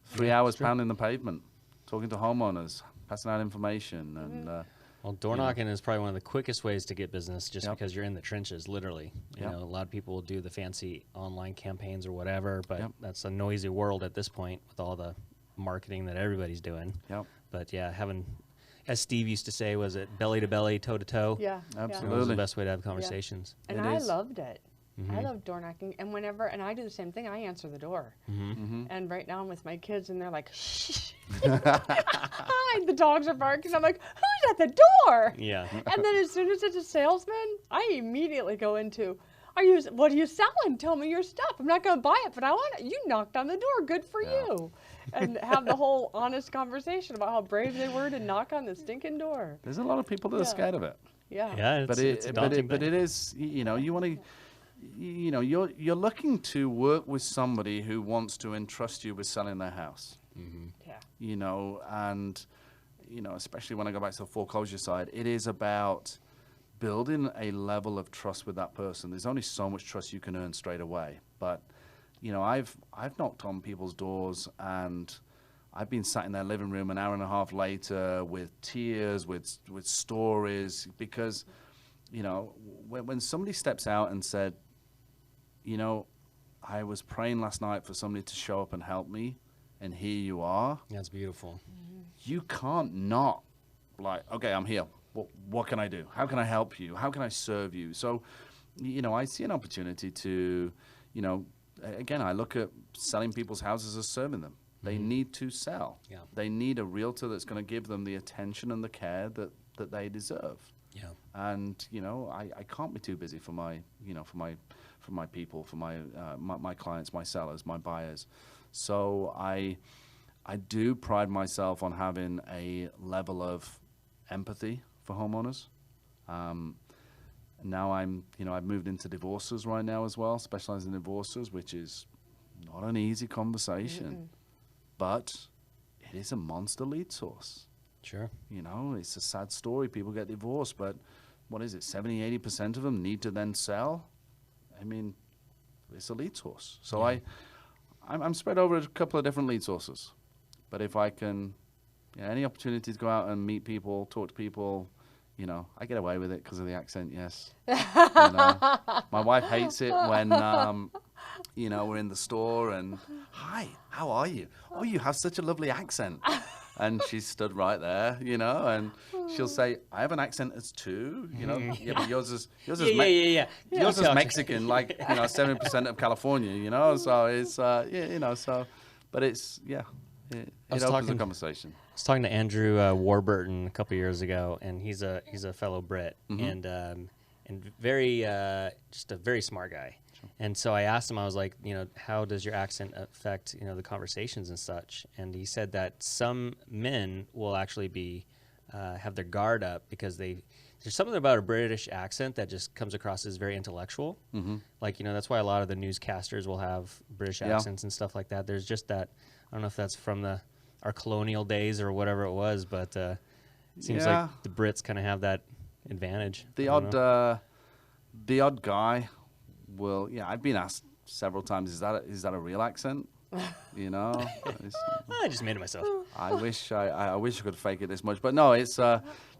3 hours pounding the pavement, talking to homeowners, passing out information. And Well, door knocking is probably one of the quickest ways to get business just Yep. because you're in the trenches, literally. You Yep. know, a lot of people will do the fancy online campaigns or whatever, but Yep. that's a noisy world at this point with all the marketing that everybody's doing. Yep. But yeah, as Steve used to say, was it belly to belly, toe to toe? Yeah. That was Absolutely. the best way to have conversations. And It I is. loved it. Mm-hmm. I love door knocking. And and I do the same thing, I answer the door. Mm-hmm. And right now I'm with my kids and they're like, shh. Hi, the dogs are barking. I'm like, who's at the door? Yeah. And then as soon as it's a salesman, I immediately go into, what are you selling? Tell me your stuff. I'm not going to buy it, but I want it. You knocked on the door. Good for you. And have the whole honest conversation about how brave they were to knock on the stinking door. There's a lot of people that are scared of it. Yeah. Yeah, it's a daunting But thing. it is, you know, you want to, you know, you're looking to work with somebody who wants to entrust you with selling their house. Yeah. You know, and, you know, especially when I go back to the foreclosure side, it is about building a level of trust with that person. There's only so much trust you can earn straight away. But, you know, I've knocked on people's doors and I've been sat in their living room an hour and a half later with tears, with stories, because, you know, when somebody steps out and said, you know, I was praying last night for somebody to show up and help me, and here you are. That's beautiful. You can't not, like, okay, I'm here. What can I do? How can I help you? How can I serve you? So, you know, I see an opportunity to, you know, again, I look at selling people's houses as serving them. They need to sell. Yeah. They need a realtor that's going to give them the attention and the care that they deserve. Yeah. And, you know, I can't be too busy for my, you know, for my people, for my clients, my sellers, my buyers. So I do pride myself on having a level of empathy for homeowners. Now I've moved into divorces right now as well, specializing in divorces, which is not an easy conversation, but it is a monster lead source. Sure. You know, it's a sad story. People get divorced, but what is it? 70-80% of them need to then sell. I mean, it's a lead source. So I'm spread over a couple of different lead sources. But if I can, any opportunity to go out and meet people, talk to people, you know, I get away with it because of the accent, yes. You know, my wife hates it when, you know, we're in the store and, hi, how are you? Oh, you have such a lovely accent. And she stood right there, you know, and she'll say, I have an accent as too, you know. Yeah, but yours is Yeah. yours is Talk. Mexican, like, you know, 70% of California, you know. So it's, yeah, you know, so, but it's, yeah, it opens the conversation. I was talking to Andrew Warburton a couple years ago, and he's a fellow Brit, and very just a very smart guy. And so I asked him, I was like, you know, how does your accent affect, you know, the conversations and such? And he said that some men will actually be have their guard up because there's something about a British accent that just comes across as very intellectual. Like, you know, that's why a lot of the newscasters will have British accents and stuff like that. There's just that, I don't know if that's from our colonial days or whatever it was, but it seems like the Brits kind of have that advantage. The odd guy will, yeah, I've been asked several times, is that a real accent? You know, I just made it myself. I wish I could fake it this much, but no, it's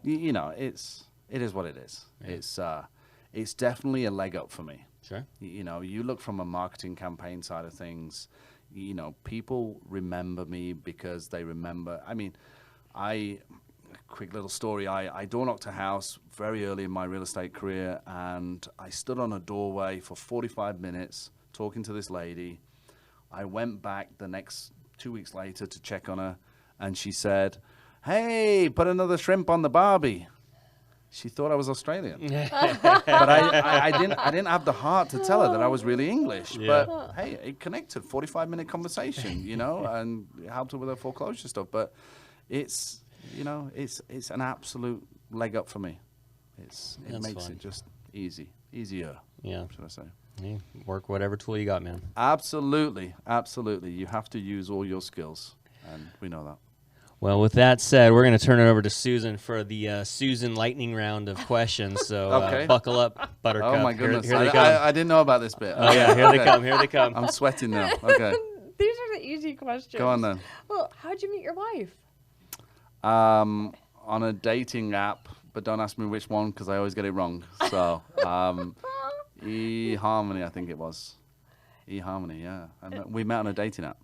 you know, it is what it is. Yeah. It's definitely a leg up for me. Sure. You know, you look from a marketing campaign side of things, you know, people remember me because they remember. I mean, quick little story. I door knocked a house very early in my real estate career, and I stood on a doorway for 45 minutes talking to this lady. I went back the next 2 weeks later to check on her, and she said, "Hey, put another shrimp on the barbie." She thought I was Australian, but I didn't have the heart to tell her that I was really English. Yeah. But hey, it connected. 45-minute conversation, you know, and it helped her with her foreclosure stuff. But it's, you know, it's an absolute leg up for me. It makes it just easier. Yeah, should I say? Yeah, work whatever tool you got, man. Absolutely. You have to use all your skills, and we know that. Well, with that said, we're going to turn it over to Susan for the Susan lightning round of questions. So buckle up, Buttercup. Oh, my goodness. Here they come. I didn't know about this bit. Oh, yeah, here they come. I'm sweating now. Okay. These are the easy questions. Go on, then. Well, how'd you meet your wife? On a dating app, but don't ask me which one because I always get it wrong. So, eHarmony, I think it was. eHarmony, yeah. We met on a dating app.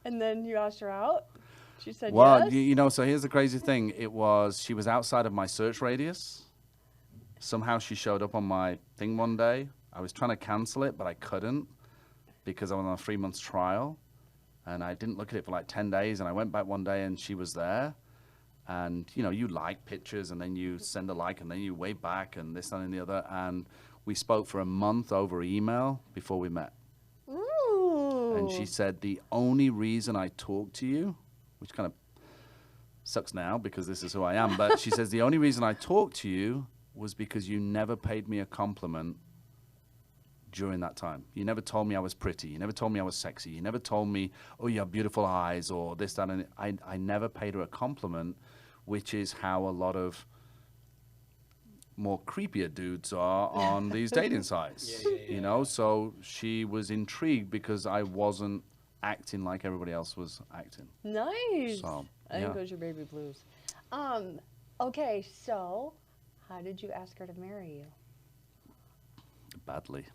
And then you asked her out? She said yes? Well, you know, so here's the crazy thing. She was outside of my search radius. Somehow she showed up on my thing one day. I was trying to cancel it, but I couldn't because I was on a 3-month trial. And I didn't look at it for like 10 days. And I went back one day and she was there. And, you know, you like pictures and then you send a like and then you wave back and this, that, and the other. And we spoke for a month over email before we met. Ooh. And she said, the only reason I talked to you, which kind of sucks now because this is who I am, but she says, the only reason I talked to you was because you never paid me a compliment during that time. You never told me I was pretty. You never told me I was sexy. You never told me, oh, you have beautiful eyes or this, that, and I never paid her a compliment, which is how a lot of more creepier dudes are on these dating sites. You know, so she was intrigued because I wasn't acting like everybody else was acting. Nice. So, I think those are baby blues. Okay, so how did you ask her to marry you? Badly.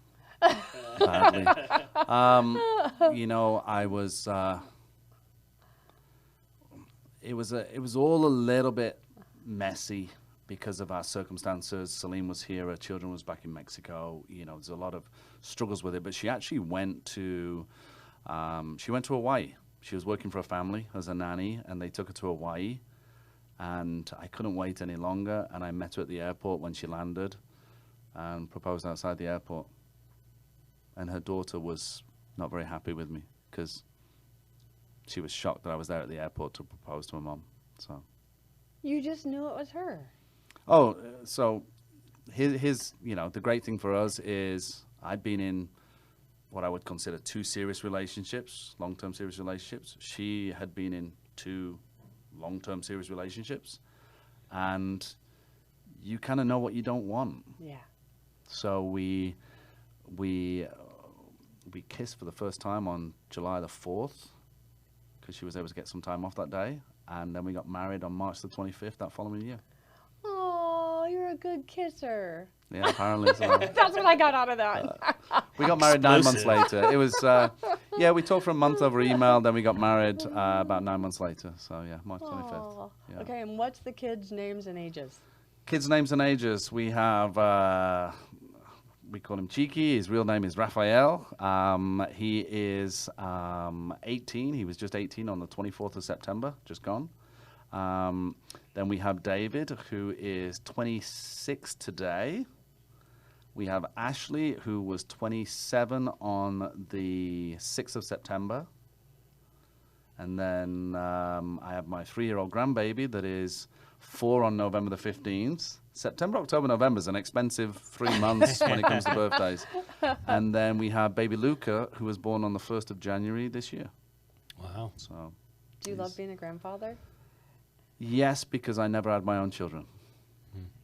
You know, I was. It was all a little bit messy because of our circumstances. Celine was here, her children was back in Mexico. You know, there's a lot of struggles with it. But she actually went to Hawaii. She was working for a family as a nanny, and they took her to Hawaii. And I couldn't wait any longer, and I met her at the airport when she landed and proposed outside the airport. And her daughter was not very happy with me because she was shocked that I was there at the airport to propose to her mom. So you just knew it was her. Oh, so here's you know, the great thing for us is I'd been in what I would consider 2 serious relationships, long-term serious relationships. She had been in 2 long-term serious relationships, and you kind of know what you don't want. Yeah. So we kissed for the first time on July the 4th because she was able to get some time off that day, and then we got married on March the 25th that following year. Oh, you're you're a good kisser. Yeah, apparently so. That's what I got out of that. We got married 9 months Exclusive. later. It was, yeah, we talked for a month over email, then we got married about 9 months later. So, yeah, March 25th. Aw. Yeah. Okay, and what's the kids' names and ages? Kids' names and ages. We have, we call him Cheeky. His real name is Raphael. He is 18. He was just 18 on the 24th of September, just gone. Then we have David, who is 26 today. We have Ashley, who was 27 on the 6th of September. And then I have my 3-year-old grandbaby that is 4 on November the 15th. September, October, November is an expensive 3 months when it comes to birthdays. And then we have baby Luca, who was born on the 1st of January this year. Wow. So, Do you love being a grandfather? yes, because I never had my own children.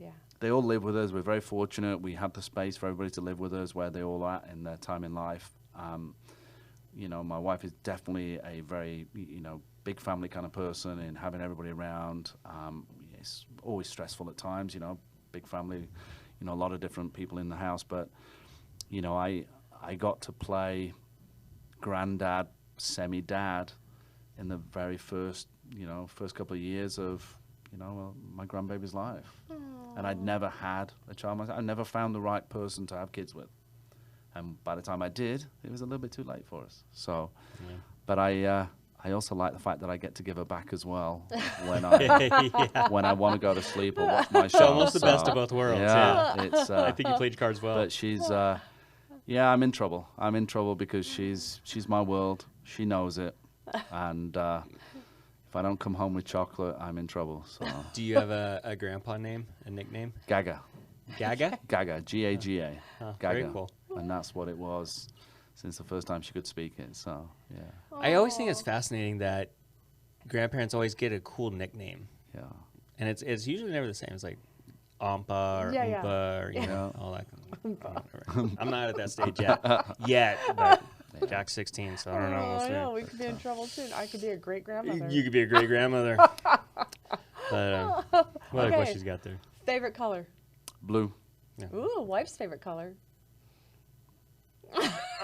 Yeah. They all live with us. We're very fortunate. We have the space for everybody to live with us where they're all at in their time in life. You know, my wife is definitely a very, you know, big family kind of person, and having everybody around. It's always stressful at times, you know, big family, you know, a lot of different people in the house. But, you know, I got to play granddad, semi-dad in the very first couple of years of, you know, my grandbaby's life. And I'd never had a child myself. I never found the right person to have kids with. And by the time I did, it was a little bit too late for us. So, Yeah. but I also like the fact that I get to give her back as well when I Yeah. when I want to go to sleep or watch my show. It's almost the best of both worlds. Yeah. It's. I think you played cards well. But she's. Yeah, I'm in trouble. I'm in trouble because she's my world. She knows it, and if I don't come home with chocolate, I'm in trouble. So Do you have a grandpa name, a nickname? Gaga, Gaga? Gaga, Gaga, Oh, Gaga, very cool. and that's what it was since the first time she could speak it. So yeah, I always think it's fascinating that grandparents always get a cool nickname, yeah. and it's usually never the same. It's like Ampa or Yeah, yeah. Oompa or you know, Yeah. all that. Whatever. I'm not at that stage yet, but Jack's 16, so I don't know. Oh, We'll I see. know. We could be in trouble soon. I could be a great grandmother. You could be a great grandmother. But we like what Okay. she's got there. Favorite color? Blue. Ooh, wife's favorite color.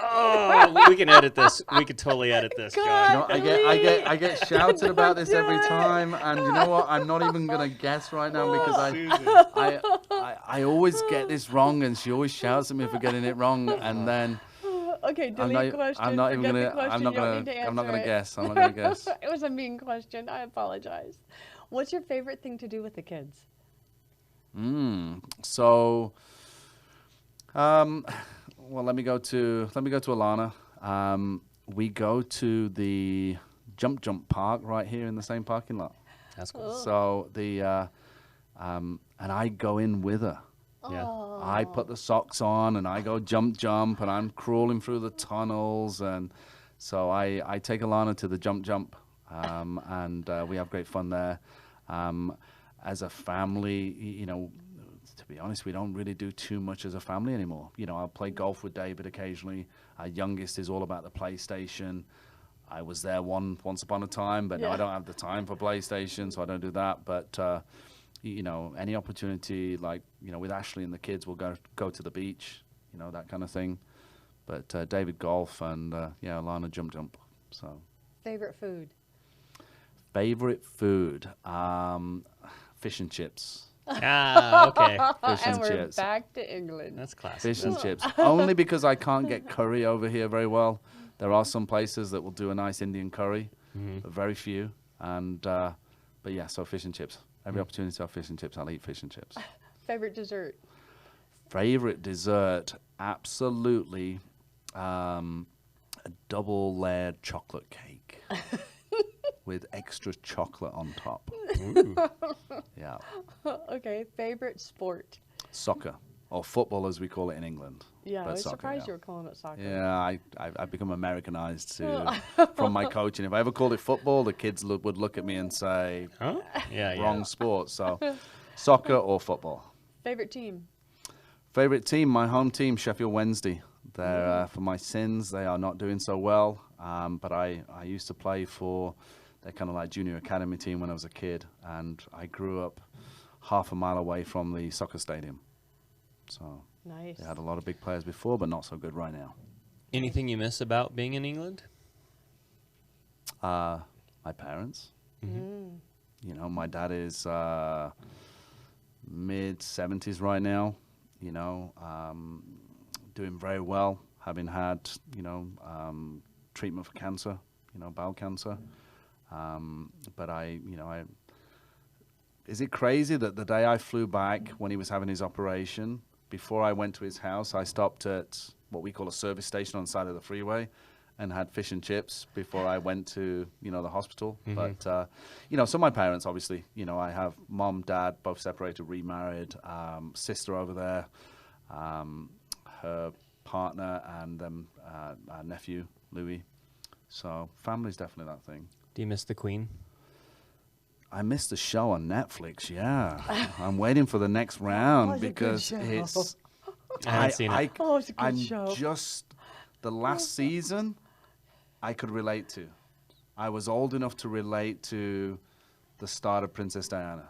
Oh, we can edit this. We could totally edit this, God. John. You know, I get shouted about this every time, and you know what? I'm not even gonna guess right now because I always get this wrong, and she always shouts at me for getting it wrong, and then Okay, delete question. I'm not even forget the gonna question, I'm not you don't gonna need to I'm not answer gonna it. guess. I'm not gonna guess. It was a mean question. I apologize. What's your favorite thing to do with the kids? So, well, let me go to Alana. We go to the jump park right here in the same parking lot. That's cool. So and I go in with her. Yeah. I put the socks on and I go jump, and I'm crawling through the tunnels, and so I take Alana to the jump, and we have great fun there. As a family, you know, to be honest, we don't really do too much as a family anymore. You know, I'll play golf with David occasionally. Our youngest is all about the PlayStation. I was there once upon a time, but now I don't have the time for PlayStation, so I don't do that. But you know, any opportunity, like, you know, with Ashley and the kids, we'll go to the beach, you know, that kind of thing. But David golf and Alana jump. So Favorite food? favorite food, fish and chips. Ah, okay. Fish And and we're chips. back to England. That's classic. Fish and chips. Only because I can't get curry over here very well. There are some places that will do a nice Indian curry, but very few. And but yeah, so fish and chips. Every opportunity to have fish and chips, I'll eat fish and chips. Favorite dessert? Favorite dessert, absolutely, a double layered chocolate cake with extra chocolate on top. Ooh. Yeah. Okay, favorite sport? Soccer, or football as we call it in England. Yeah, But I was soccer, surprised yeah. you were calling it soccer. Yeah, I've become Americanized from my coaching. If I ever called it football, the kids would look at me and say, Huh? Yeah, wrong sport. So soccer or football. Favorite team? Favorite team, my home team, Sheffield Wednesday. They're, for my sins, they are not doing so well. But I used to play for their kind of like junior academy team when I was a kid. And I grew up half a mile away from the soccer stadium. So Nice. they had a lot of big players before, but not so good right now. Anything you miss about being in England? My parents. You know, my dad is mid-70s right now, you know, doing very well, having had, you know, treatment for cancer, you know, bowel cancer. But is it crazy that the day I flew back when he was having his operation, before I went to his house, I stopped at what we call a service station on the side of the freeway and had fish and chips before I went to, you know, the hospital. But, you know, so my parents, obviously, you know, I have mom, dad, both separated, remarried, sister over there, her partner, and then our nephew, Louis. So family's definitely that thing. Do you miss the Queen? I missed the show on Netflix, yeah. I'm waiting for the next round was a good because show. it's... I haven't seen it. Oh, it's a good I'm show. just... The last season, I could relate to. I was old enough to relate to the start of Princess Diana.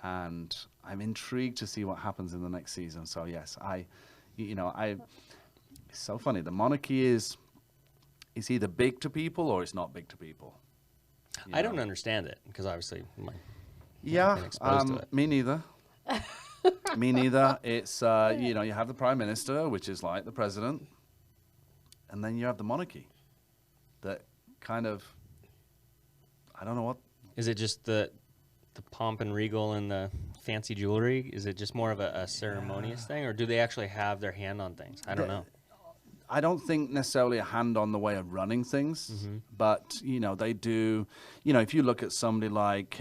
And I'm intrigued to see what happens in the next season. So, yes, it's so funny. The monarchy is either big to people or it's not big to people. I don't understand it because obviously Yeah, been exposed to it. me neither. Me neither. It's, you know, you have the prime minister, which is like the president, and then you have the monarchy that kind of, I don't know what. Is it just the pomp and regal and the fancy jewelry? Is it just more of a ceremonious thing, or do they actually have their hand on things? I don't know. I don't think necessarily a hand on the way of running things, but, you know, they do, you know, if you look at somebody like,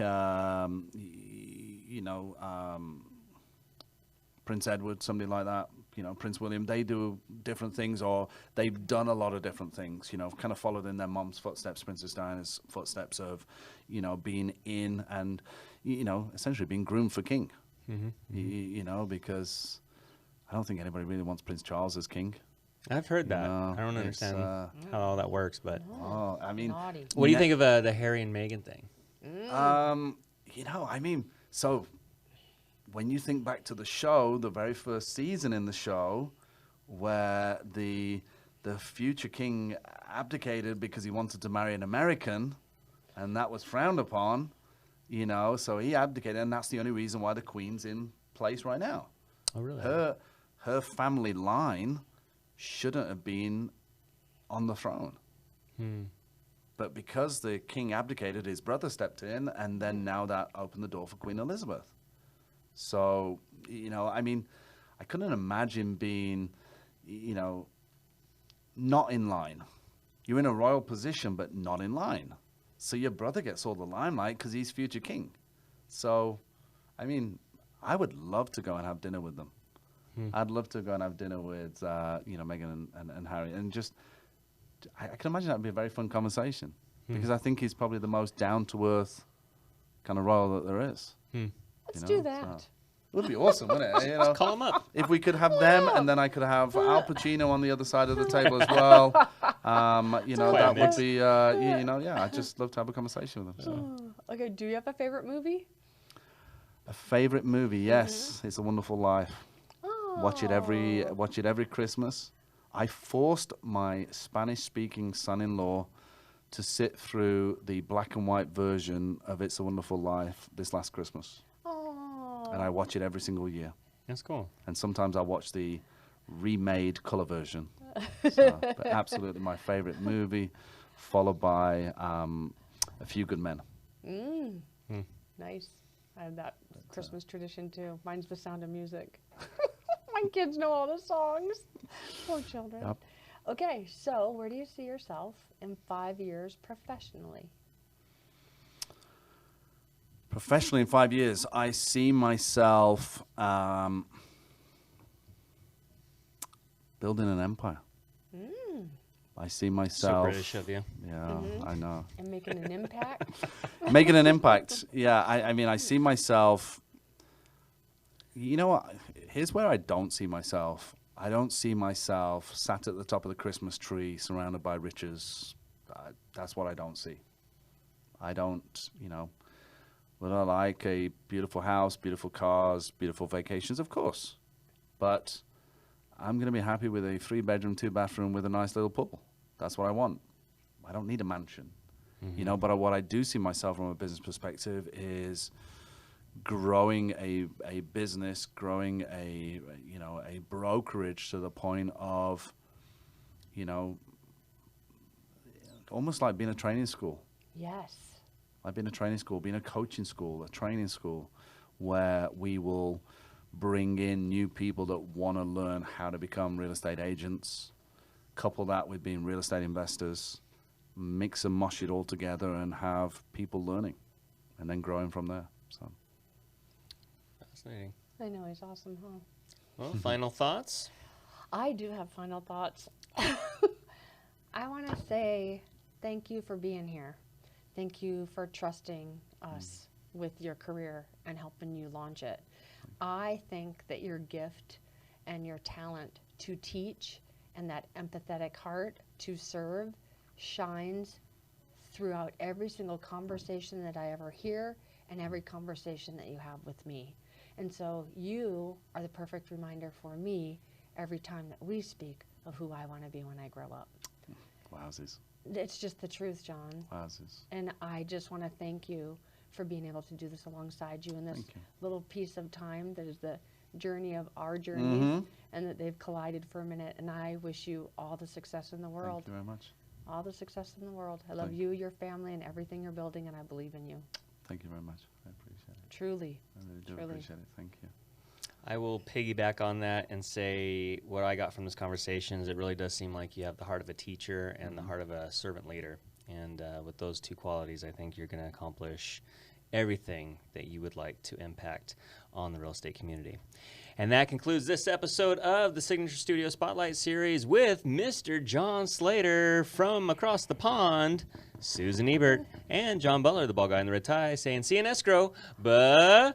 Prince Edward, somebody like that, you know, Prince William, they do different things, or they've done a lot of different things, you know, kind of followed in their mom's footsteps, Princess Diana's footsteps of, you know, being in and, you know, essentially being groomed for king, you know, because I don't think anybody really wants Prince Charles as king. I've heard that. No, I don't it's, understand how all that works, but Oh, I mean, Naughty. what do you think of the Harry and Meghan thing? you know, I mean, so when you think back to the show, the very first season in the show, where the future king abdicated because he wanted to marry an American, and that was frowned upon, you know, so he abdicated, and that's the only reason why the Queen's in place right now. Oh, really? Her family line shouldn't have been on the throne. But because the king abdicated, his brother stepped in, and then now that opened the door for Queen Elizabeth. So, you know, I mean, I couldn't imagine being, you know, not in line. You're in a royal position, but not in line. So your brother gets all the limelight because he's future king. So, I mean, I would love to go and have dinner with them. I'd love to go and have dinner with, you know, Meghan and Harry. And just, I can imagine that would be a very fun conversation. Because I think he's probably the most down-to-earth kind of royal that there is. Let's do that. So, it would be awesome, wouldn't it? You know, Call him up. if we could have them, and then I could have Al Pacino on the other side of the table as well. You know, Quite a that would mix. be, you know, yeah, I'd just love to have a conversation with them. So. Okay, do you have a favorite movie? A favorite movie, yes, It's a Wonderful Life. Watch it every Christmas. I forced my Spanish-speaking son-in-law to sit through the black and white version of It's a Wonderful Life this last Christmas. Oh. And I watch it every single year. That's cool. And sometimes I watch the remade color version. So, but absolutely my favorite movie, followed by A Few Good Men. Nice. I have that Christmas tradition too. Mine's The Sound of Music. My kids know all the songs. Poor children. Yep. Okay, so where do you see yourself in 5 years professionally? Professionally, in 5 years, I see myself building an empire. I see So myself. British of you. Yeah, I know. And making an impact? Making an impact. Yeah, I mean, I see myself. You know what? Here's where I don't see myself. I don't see myself sat at the top of the Christmas tree surrounded by riches. That's what I don't see. I don't, you know, Would I like a beautiful house, beautiful cars, beautiful vacations? Of course. But I'm going to be happy with a 3-bedroom, 2-bathroom with a nice little pool. That's what I want. I don't need a mansion. You know, but what I do see myself from a business perspective is growing a business, growing a brokerage to the point of, you know, almost like being a training school. Yes. Like being a training school, being a coaching school, a training school, where we will bring in new people that want to learn how to become real estate agents, couple that with being real estate investors, mix and mush it all together and have people learning and then growing from there. So Fascinating. I know, he's awesome, huh? Well, final thoughts? I do have final thoughts. I want to say thank you for being here. Thank you for trusting us with your career and helping you launch it. I think that your gift and your talent to teach and that empathetic heart to serve shines throughout every single conversation that I ever hear and every conversation that you have with me. And so you are the perfect reminder for me every time that we speak of who I want to be when I grow up. wowzers. It's just the truth, John. Wowzers. And I just want to thank you for being able to do this alongside you in this little piece of time that is the journey of our journeys, and that they've collided for a minute. And I wish you all the success in the world. Thank you very much. All the success in the world. I love you, your family, and everything you're building, and I believe in you. Thank you very much. I appreciate it. Truly. I really do Truly. appreciate it. Thank you. I will piggyback on that and say what I got from this conversation is it really does seem like you have the heart of a teacher and the heart of a servant leader. And with those two qualities, I think you're going to accomplish everything that you would like to impact on the real estate community. And that concludes this episode of the Signature Studio Spotlight Series with Mr. John Slater from across the pond, Susan Ebert, and John Butler, the bald guy in the red tie, saying see you in escrow. Bye.